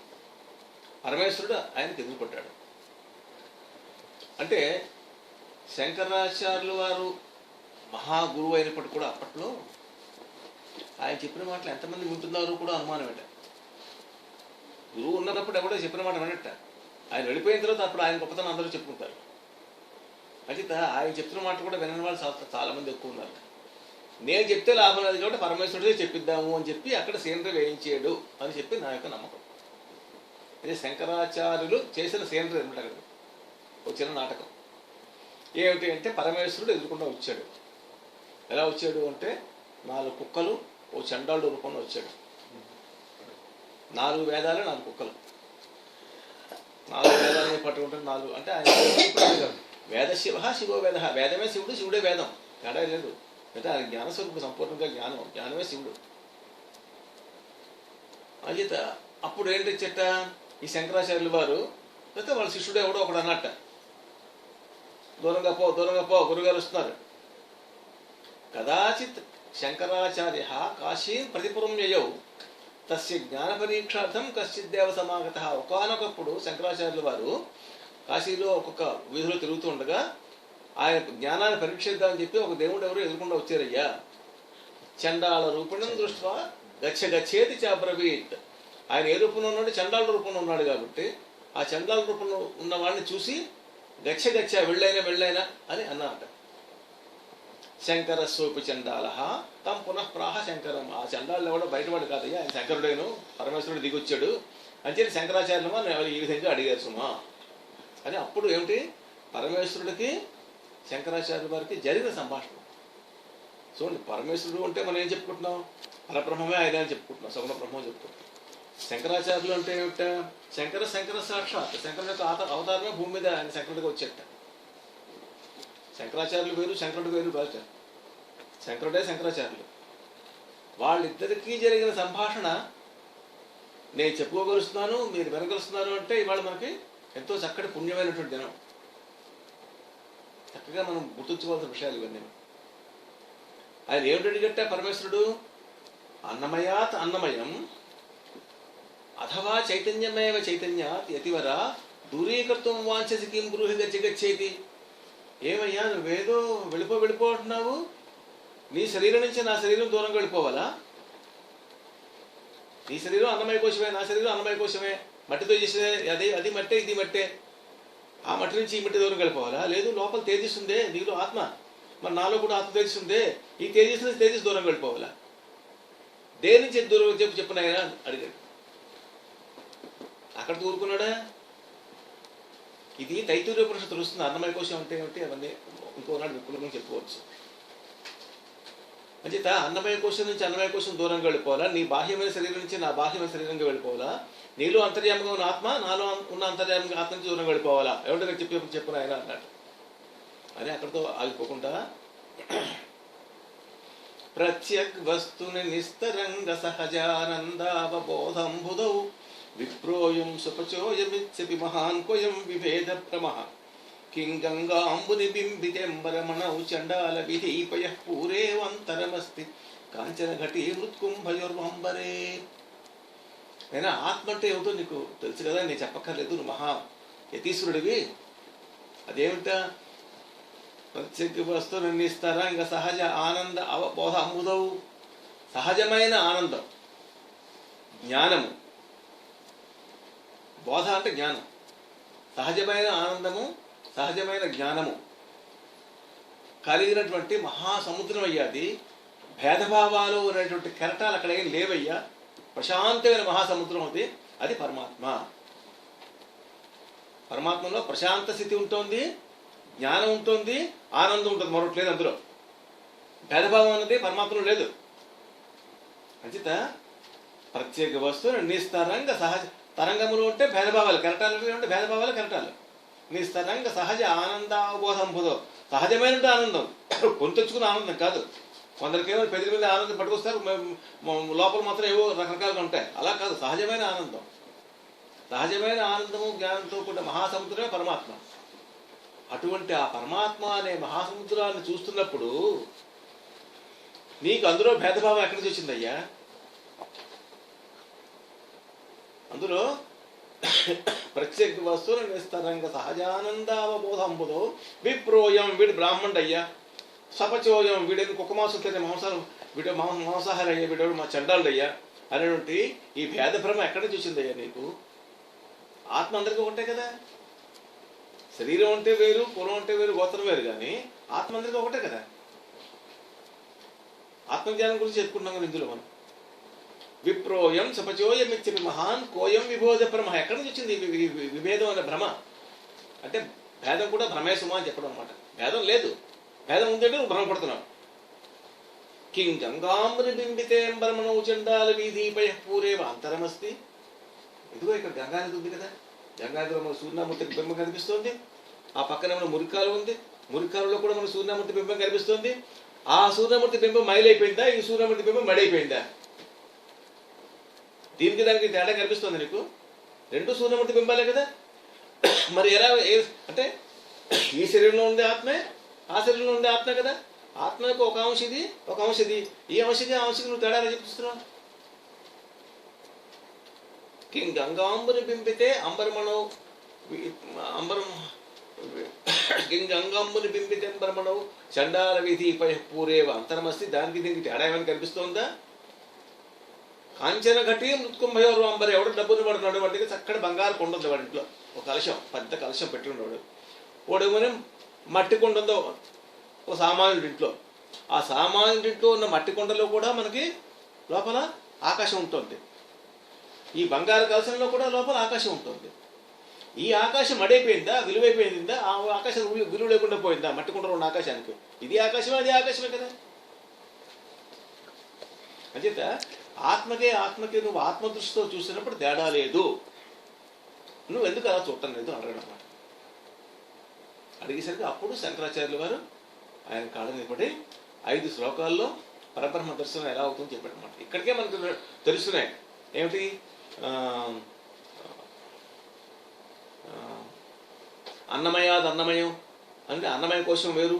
పరమేశ్వరుడు ఆయనకు ఎదురుపడ్డాడు. అంటే శంకరాచార్యుల వారు మహాగురువు అయినప్పటికీ కూడా అప్పట్లో ఆయన చెప్పిన మాటలు ఎంతమంది వింటున్నారు కూడా అనుమానం ఏంట. గురువు ఉన్నప్పుడు ఎవడో చెప్పిన మాట వినట్ట. ఆయన వెళ్ళిపోయిన తర్వాత అప్పుడు ఆయన గొప్పతనం అందరూ చెప్పుకుంటారు. అయితే ఆయన చెప్పిన మాట కూడా వినని వాళ్ళు చాలా మంది ఎక్కువ ఉన్నారు. నేను చెప్తే లాభం లేదు కాబట్టి పరమేశ్వరుడే చెప్పిద్దాము అని చెప్పి అక్కడ సేంద్రియ వేయించాడు అని చెప్పి నా యొక్క నమ్మకం. అదే శంకరాచార్యులు చేసిన సేంద్రియ అనమాట. అక్కడ ఒక చిన్న నాటకం ఏమిటి అంటే పరమేశ్వరుడు ఎదుర్కొంటూ వచ్చాడు. ఎలా వచ్చాడు అంటే 4 కుక్కలు ఓ చండాలుడు రూపంలో వచ్చాడు. 4 వేదాలు 4 కుక్కలు. 4 వేదాలని పట్టుకుంటే 4 అంటే ఆయన వేద శివో వేద. వేదమే శివుడు, శివుడే వేదం, తేడా లేదు. అంటే ఆయన జ్ఞానస్వరూపం, సంపూర్ణంగా జ్ఞానమే శివుడు. అజిత అప్పుడు ఏంటి చెట్ట ఈ శంకరాచార్యుల వారు అయితే వాళ్ళ శిష్యుడు ఎవడో ఒకడు అన్నట్ట, దూరంగా పో గురుగారు వస్తున్నారు. కదాచిత్ శంకరాచార్య కాశీం ప్రతిపురం యయౌ తస్య జ్ఞాన పరీక్షార్థం కశ్చిత్ దేవ సమాగత. ఒకానొకప్పుడు శంకరాచార్యుల వారు కాశీలో ఒక్కొక్క వీధిలో తిరుగుతూ ఉండగా ఆయన జ్ఞానాన్ని పరీక్షిద్దామని చెప్పి ఒక దేవుడు ఎవరు ఎదుర్కొండా వచ్చారయ్యా. చండాల రూపణం దృష్ట్వా గచ్చేతి చాబ్రవీత్. ఆయన ఏ రూపంలో ఉన్నాడు? చండాల రూపంలో ఉన్నాడు కాబట్టి ఆ చండాల రూపంలో ఉన్న వాడిని చూసి గచ్చ వెళ్ళైనా అని అన్నారట. శంకర సోపి చండాల తం పునః ప్రాహ శంకరం. ఆ చండాలు ఎవడో బయటవాడు కాదయ్యా, ఆయన శంకరుడేను, పరమేశ్వరుడు దిగొచ్చాడు అని చెప్పి శంకరాచార్యులమా ఈ విధంగా అడిగారు సుమా అని. అప్పుడు ఏమిటి పరమేశ్వరుడికి శంకరాచార్యుల వారికి జరిగిన సంభాషణ చూడండి. పరమేశ్వరుడు అంటే మనం ఏం చెప్పుకుంటున్నాం? పరబ్రహ్మమే ఆయన అని చెప్పుకుంటున్నాం, సగుణ బ్రహ్మం చెప్పుకుంటున్నాం. శంకరాచార్యులు అంటే ఏమిట? శంకర సాక్షాత్ శంకరుడు యొక్క అవతారమే భూమి మీద ఆయన శంకరుడిగా వచ్చేట. శంకరాచార్యులు వేరు, శంకరుడు వేరు కాదు. శంకరుడే శంకరాచార్యులు. వాళ్ళిద్దరికీ జరిగిన సంభాషణ నేను చెప్పుకోగలుస్తున్నాను, మీరు వినగలుస్తున్నారు అంటే ఇవాళ మనకి ఎంతో చక్కటి పుణ్యమైనటువంటి దినం. చక్కగా మనం గుర్తుంచుకోవాల్సిన విషయాలు ఇవన్నీ. ఆయన ఏమిటి అడిగట్ట పరమేశ్వరుడు? అన్నమయాత్ అన్నమయం అథవా చైతన్యమేవ చైతన్యాత్ యతివర దూరీకర్తం వాంఛసి కిం బ్రూహి గచ్చేతి. ఏమయ్యా నువ్వేదో వెళ్ళిపో అంటున్నావు, నీ శరీరం నుంచి నా శరీరం దూరంగా వెళ్ళిపోవాలా? నీ శరీరం అన్నమయ కోశమే, నా శరీరం అన్నమయ కోశమే, మట్టితో చేసే అది మట్టే ఇది మట్టే. ఆ మట్టి నుంచి ఈ మట్టి దూరం వెళ్ళిపోవాలా? లేదు, లోపల తేజస్సు ఉందే, నీలో ఆత్మ, మరి నాలో కూడా ఆత్మ తేజస్సు ఉందే, ఈ తేజస్సు నుంచి తేజస్సు దూరం వెళ్ళిపోవాలా? దేని నుంచి దూరం చెప్పునాయన అడిగాడు. అక్కడ దూరుకున్నాడా? ఇది తైత్తూర్యోపనిషత్తు తెలుస్తుంది. అన్నమయ కోశం అంటే ఏమిటి అవన్నీ ఇంకోనాడు విపులంగా చెప్పుకోవచ్చు. అంచేత అన్నమయ కోశం నుంచి అన్నమయ కోశం దూరంగా వెళ్ళిపోవాలా, నీ బాహ్యమైన శరీరం నుంచి నా బాహ్యమైన శరీరంగా వెళ్ళిపోవాలా, నీలో అంతర్యామంగా ఉన్న ఆత్మ నాలో ఉన్న అంతర్యామంగా ఆత్మ నుంచి దూరంగా వెళ్ళిపోవాలా, ఎవరితో నాకు చెప్పిన ఆయన అన్నాడు. అని అక్కడితో ఆగిపోకుండా ప్రత్యక్ వస్తుని నిస్తరంగ సహజానందావబోధంబుధౌ విప్రోయం సుపచోయమిత్యపి మహాన్ కోయం విభేద ప్రమః కిం గంగాంబుని బింబితెంబరమణౌ చండాల విధీపయ పూరేవంతరమస్తి కాంచన ఘటీ మృత్కుంభయోర్వంబరే. అయినా ఆత్మ అంటే ఏమిటో నీకు తెలుసు కదా, నేను చెప్పక్కర్లేదు, నువ్వు మహా యతీశ్వరుడివి. అదేమిటా? ప్రత్యేక వస్తువులు నిస్తారా ఇంకా సహజ ఆనంద అవబోధ అముదవు, సహజమైన ఆనందం, జ్ఞానము. బోధ అంటే జ్ఞానం, సహజమైన ఆనందము, సహజమైన జ్ఞానము కలిగినటువంటి మహాసముద్రం అయ్యాది. భేదభావాలు అనేటువంటి కెరటాలు అక్కడ ఏం లేవయ్యా, ప్రశాంతమైన మహాసముద్రం అది. అది పరమాత్మ. పరమాత్మలో ప్రశాంత స్థితి ఉంటుంది, జ్ఞానం ఉంటుంది, ఆనందం ఉంటుంది, మరొకటి లేదు అందులో. భేదభావం అనేది పరమాత్మలో లేదు. అంచేత ప్రత్యేక వస్తువులు నిస్తరంగ సహజ, తరంగములు ఉంటే భేదభావాలు, కెరటాలు అంటే భేదభావాలు కెరటాలు. నిస్తరంగ సహజ ఆనందావబోధంబుధో, సహజమైన ఆనందం, కొని తెచ్చుకున్న ఆనందం కాదు. కొందరికేమో పెద్ద మీద ఆనందం పట్టుకొస్తారు, లోపల మాత్రం ఏవో రకరకాలుగా ఉంటాయి. అలా కాదు, సహజమైన ఆనందం. సహజమైన ఆనందము జ్ఞానంతో కూడిన మహాసముద్రమే పరమాత్మ. అటువంటి ఆ పరమాత్మ అనే మహాసముద్రాన్ని చూస్తున్నప్పుడు నీకు అందులో భేదభావం ఎక్కడి నుంచి వచ్చిందయ్యా? అందులో ప్రత్యేక వస్తువులు నిస్తరంగ సహజానందావబోధంబుదో విప్రోయం, వీడు బ్రాహ్మణుడు అయ్యా, సపచోయం, వీడేది కుక్క మాంసం తినే మాంసాలు, వీడు మాంసాహారి అయ్యా, వీడు మా చండాలుడు అయ్యా అనేటువంటి ఈ భేదభ్రమ ఎక్కడి నుంచి వచ్చిందయ్యా నీకు? ఆత్మ అందరికీ ఒకటే కదా. శరీరం అంటే వేరు, కులం అంటే వేరు, గోత్రం వేరు, కానీ ఆత్మ అందరికీ ఒకటే కదా. ఆత్మజ్ఞానం గురించి చెప్పుకుంటున్నాం కదా ఇందులో మనం. విప్రోయం సపచోయం ఇచ్చమి మహాన్ కోయం విబోధ భ్రమ. ఎక్కడి నుంచి వచ్చింది విభేదం అనే భ్రమ? అంటే భేదం కూడా భ్రమే సుమ అని చెప్పడం అనమాట. భేదం లేదు, భేదం ఉందంటే నువ్వు భ్రమపడుతున్నావు. కిం గంగాంబరి బింబితేంబరమణౌ చండాల వీధీపయ పూరేవ అంతరమస్తి. ఇదిగో ఇక్కడ గంగానది ఉంది కదా, గంగానదిలో మన సూర్యనామూర్తి బింబం కనిపిస్తోంది. ఆ పక్కన మన మురికాలు ఉంది, మురికాలులో కూడా మన సూర్యనామూర్తి బింబం కనిపిస్తోంది. ఆ సూర్యనామూర్తి బింబం మైలైపోయిందా, ఈ సూర్యనామూర్తి బింబం మడైపోయిందా? దీనికి దానికి తేడా కనిపిస్తుంది నీకు? రెండు సూర్యమూర్తి బింబాలే కదా. మరి ఎలా అంటే ఈ శరీరంలో ఉండే ఆత్మే, ఆ శరీరంలో ఉండే ఆత్మే కదా. ఆత్మకు ఒక అంశ ఇది, ఒక అంశ ఇది. ఈ అంశకి ఆ అంశకి నువ్వు తేడా చూపిస్తున్నావు. కిం గంగాంబుని బింబితే అంబరమణౌ అంబరం కిం గంగాంబుని బింబితే అంబరమణౌ చండాల వీధీపయ పూరేవ అంతరమస్తి. దానికి దీనికి తేడా ఏమైనా కనిపిస్తోందా? కాంచన ఘటి మృత్కుంభయోరు అంబరు. ఎవడు డబ్బుని పడుతున్నాడు, వాడికి చక్కటి బంగారు కొండ ఉంది వాడి ఇంట్లో. ఒక కలశం, పెద్ద కలశం పెట్టి ఉన్నాడు. వాడేమోనే మట్టి కొండ ఉందో ఒక సామాన్యుడి ఇంట్లో. ఆ సామాన్యుడి ఇంట్లో ఉన్న మట్టి కొండలో కూడా మనకి లోపల ఆకాశం ఉంటుంది. ఈ బంగారు కలశంలో కూడా లోపల ఆకాశం ఉంటుంది. ఈ ఆకాశం అడైపోయిందా, విలువైపోయిందా? ఆ ఆకాశం విలువ లేకుండా పోయిందా మట్టి కొండలో ఉన్న ఆకాశానికి? ఇది ఆకాశమే, అది ఆకాశమే కదా. అంచేత ఆత్మకి నువ్వు ఆత్మదృష్టితో చూసినప్పుడు తేడా లేదు. నువ్వు ఎందుకు అలా చూడటం లేదు అడగడం అన్నమాట. అడిగేసరికి అప్పుడు శంకరాచార్యుల వారు ఆయన కాళ్ళ నిలబడి 5 శ్లోకాల్లో పరబ్రహ్మ దర్శనం ఎలా అవుతుందని చెప్పాడు అన్నమాట. ఇక్కడికే మనకు తెలుస్తున్నాయి ఏమిటి, అన్నమయాది అన్నమయం అంటే అన్నమయ కోశం వేరు,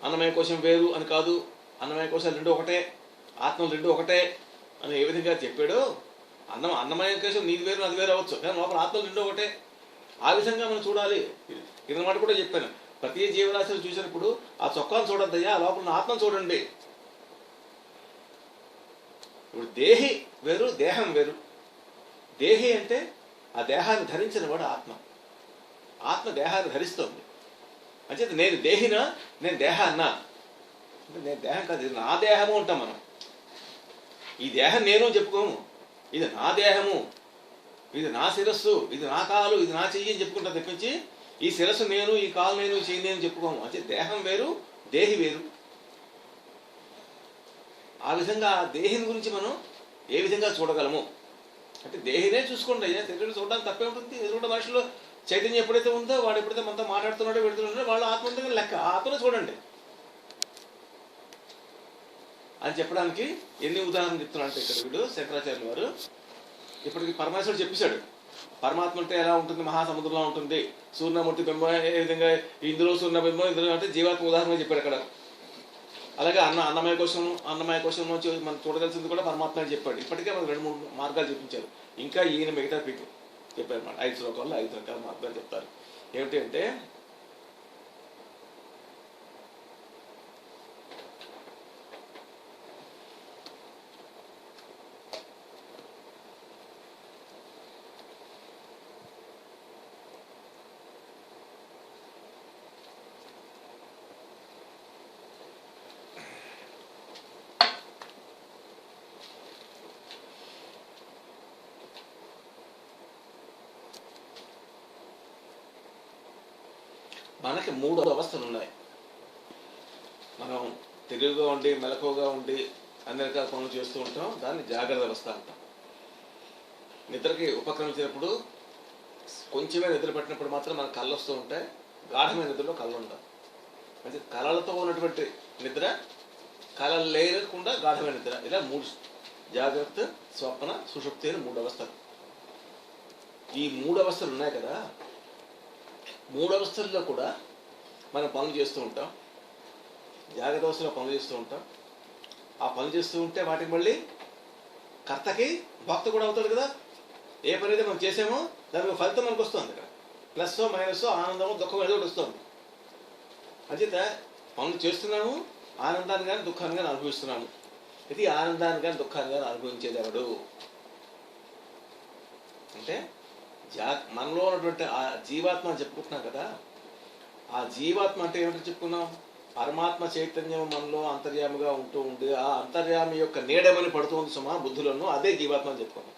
అన్నమయ కోశం వేరు అని కాదు. అన్నమయ కోశాలు రెండు ఒకటే, ఆత్మలు రెండు ఒకటే అని ఏ విధంగా చెప్పాడో, అన్నమయ కోశం నీది వేరు అది వేరు అవ్వచ్చు, కానీ లోపల ఆత్మలు రెండు ఒకటే. ఆ విధంగా మనం చూడాలి. కింద మాట కూడా చెప్పాను, ప్రతి జీవరాశిని చూసినప్పుడు ఆ చొక్కాను చూడద్దయ్యా, ఆ లోపల ఆత్మను చూడండి. ఇప్పుడు దేహి వేరు, దేహం వేరు. దేహి అంటే ఆ దేహాన్ని ధరించిన వాడు ఆత్మ. ఆత్మ దేహాన్ని ధరిస్తోంది. అంటే నేను దేహినా, నేను దేహాన్నా అంటే నేను దేహం కాదు, ఇది నా దేహము అంటాం మనం. ఈ దేహం నేను చెప్పుకోము, ఇది నా దేహము, ఇది నా శిరస్సు, ఇది నా కాలు, ఇది నా చెయ్యి అని చెప్పుకుంటా తెప్పించి ఈ శిరస్సు నేను, ఈ కాలు నేను, ఈ చెయ్యి నేను చెప్పుకోము. అంటే దేహం వేరు, దేహి వేరు. ఆ విధంగా ఆ దేహిని గురించి మనం ఏ విధంగా చూడగలము అంటే దేహినే చూసుకోండి అయ్యా, శరీరం చూడడానికి తప్పే ఉంటుంది. ఎదురుకుండా మనుషులు చైతన్యం ఎప్పుడైతే ఉందో వాడు ఎప్పుడైతే మనతో మాట్లాడుతున్నాడో పెడుతున్నాడో వాళ్ళు ఆత్మ ఉంటుందో లెక్క, ఆత్మను చూడండి అని చెప్పడానికి ఎన్ని ఉదాహరణలు చెప్తున్నారంటే ఇక్కడ వీడు శంకరాచార్యుల వారు ఇప్పటికి పరమేశ్వరుడు చెప్పేశాడు పరమాత్మ అంటే ఎలా ఉంటుంది, మహాసముద్రంలో ఉంటుంది, సూర్యమూర్తి బింబం ఏ విధంగా ఇందులో సూర్య బింబం ఇందులో అంటే జీవాత్మ ఉదాహరణ చెప్పాడు అక్కడ. అలాగే అన్నమయ కోశం నుంచి మనం చూడగలిసింది కూడా పరమాత్మ అని చెప్పాడు. ఇప్పటికే మనకు 2-3 మార్గాలు చూపించారు. ఇంకా ఈయన మిగతా పీకు చెప్పారు అన్నమాట. 5 శ్లోకాల్లో 5 రకాల మార్గాలు చెప్తారు. ఏమిటి అంటే మనకి 3 అవస్థలు ఉన్నాయి. మనం తెలివిగా ఉండి మెలకువగా ఉండి అన్ని రకాల పనులు చేస్తూ ఉంటాం, దాన్ని జాగ్రత్త అవస్థ అంటాం. నిద్రకి ఉపక్రమించినప్పుడు కొంచెమే నిద్ర పట్టినప్పుడు మాత్రం మనకు కళ్ళు వస్తూ ఉంటాయి, గాఢమైన నిద్రలో కళ్ళు ఉండవు. అంటే కళలతో ఉన్నటువంటి నిద్ర, కళలు లేకుండా గాఢమైన నిద్ర, ఇలా 3 జాగ్రత్త, స్వప్న, సుషుప్తి అని 3 అవస్థలు. ఈ 3 అవస్థలు ఉన్నాయి కదా, 3 అవస్థల్లో కూడా మనం పనులు చేస్తూ ఉంటాం. జాగ్రత్త అవస్థలో పనులు చేస్తూ ఉంటాం. ఆ పనులు చేస్తూ ఉంటే వాటికి మళ్ళీ కర్తకి భక్త కూడా అవుతాడు కదా. ఏ పని అయితే మనం చేసామో దానికి ఫలితం మనకు వస్తుంది. ఇక్కడ ప్లస్ మైనస్, ఆనందము దుఃఖం ఏదో ఒకటి వస్తుంది. అంచేత పనులు చేస్తున్నాము, ఆనందాన్ని కానీ దుఃఖాన్ని కానీ అనుభవిస్తున్నాము. ఇది ఆనందాన్ని కానీ దుఃఖాన్ని కానీ అనుభవించేది ఎవడు అంటే మనలో ఉన్నటువంటి ఆ జీవాత్మ అని చెప్పుకుంటున్నాం కదా. ఆ జీవాత్మ అంటే ఏమిటో చెప్పుకున్నాం, పరమాత్మ చైతన్యం మనలో అంతర్యామిగా ఉంటూ ఉండి ఆ అంతర్యామి యొక్క నీడమని పడుతుంది సుమా బుద్ధులను, అదే జీవాత్మ అని చెప్పుకున్నాం.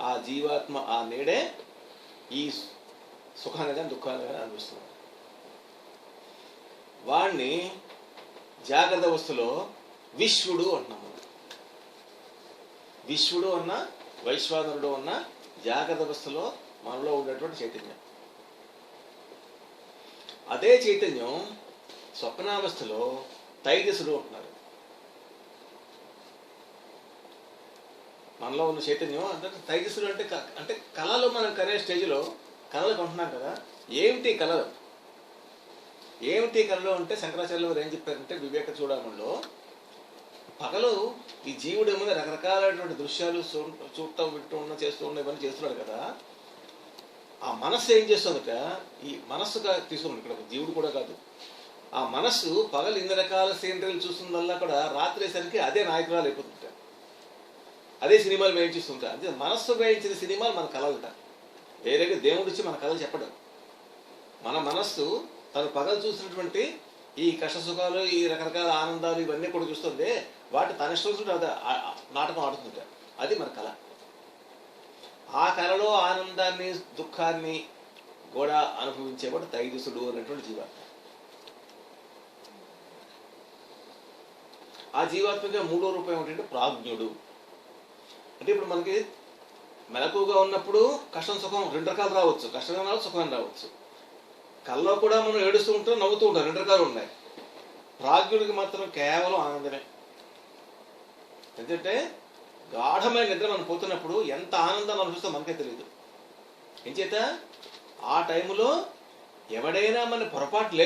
ఆ జీవాత్మ ఆ నీడే ఈ సుఖాన్ని కానీ దుఃఖాన్ని కానీ అనిపిస్తున్నాం. వాడిని జాగ్రత్త అవస్థలో విశ్వడు అంటున్నాము. విశ్వడు అన్న వైశ్వానరుడు అన్న జాగ్రత్త అవస్థలో మనలో ఉండేటువంటి చైతన్యం. అదే చైతన్యం స్వప్నావస్థలో తైజసుడు అంటున్నారు. మనలో ఉన్న చైతన్యం అంటే తైజసుడు అంటే కళలో మనం కనే స్టేజ్లో కళలు కొంటున్నాం కదా. ఏమిటి కళలు? ఏమిటి కళలు అంటే శంకరాచార్యులు వారు ఏం చెప్పారంటే వివేక చూడమణిలో పగలు ఈ జీవుడు ఏమో రకరకాలైనటువంటి దృశ్యాలు చూడటం, వింటూ ఉన్న, చేస్తూ ఉన్న ఇవన్నీ చేస్తున్నాడు కదా. ఆ మనస్సు ఏం చేస్తుందట, ఈ మనస్సుగా తీసుకున్నాడు ఇక్కడ, జీవుడు కూడా కాదు. ఆ మనస్సు పగలు ఇన్ని రకాల సీనరీలు చూస్తుందల్లా కూడా రాత్రి అయ్యేసరికి అదే నాయకురాలు అయిపోతుంట, అదే సినిమాలు వేయించిస్తుంటా. అంటే మనస్సు వేయించిన సినిమాలు మన కళలుట. వేరేగా దేవుడు వచ్చి మన కళలు చెప్పడం. మన మనస్సు తను పగలు చూసినటువంటి ఈ కష్ట సుఖాలు, ఈ రకరకాల ఆనందాలు ఇవన్నీ కూడా చూస్తుంది, వాటి తన ఇష్టం అది నాటకం ఆడుతుంట. అది మన కళ. ఆ కళలో ఆనందాన్ని దుఃఖాన్ని కూడా అనుభవించేవాడు తైజసుడు అనేటువంటి జీవాత్మ. ఆ జీవాత్మగా 3వ రూపం ఏమిటంటే ప్రాజ్ఞుడు. అంటే ఇప్పుడు మనకి మెలకుగా ఉన్నప్పుడు కష్టం సుఖం 2 రకాలు రావచ్చు, కష్టంగా రావచ్చు, సుఖంగా రావచ్చు. కళ్ళలో కూడా మనం ఏడుస్తూ ఉంటాం, నవ్వుతూ ఉంటాం, 2 రకాలు ఉన్నాయి. ప్రాజ్ఞుడికి మాత్రం కేవలం ఆనందమే. ఎందుకంటే గాఢమైన నిద్ర మనం పోతున్నప్పుడు ఎంత ఆనందాన్ని అనుభవిస్తో మనకే తెలియదు. ఏం చేత ఆ టైంలో ఎవడైనా మన పొరపాటు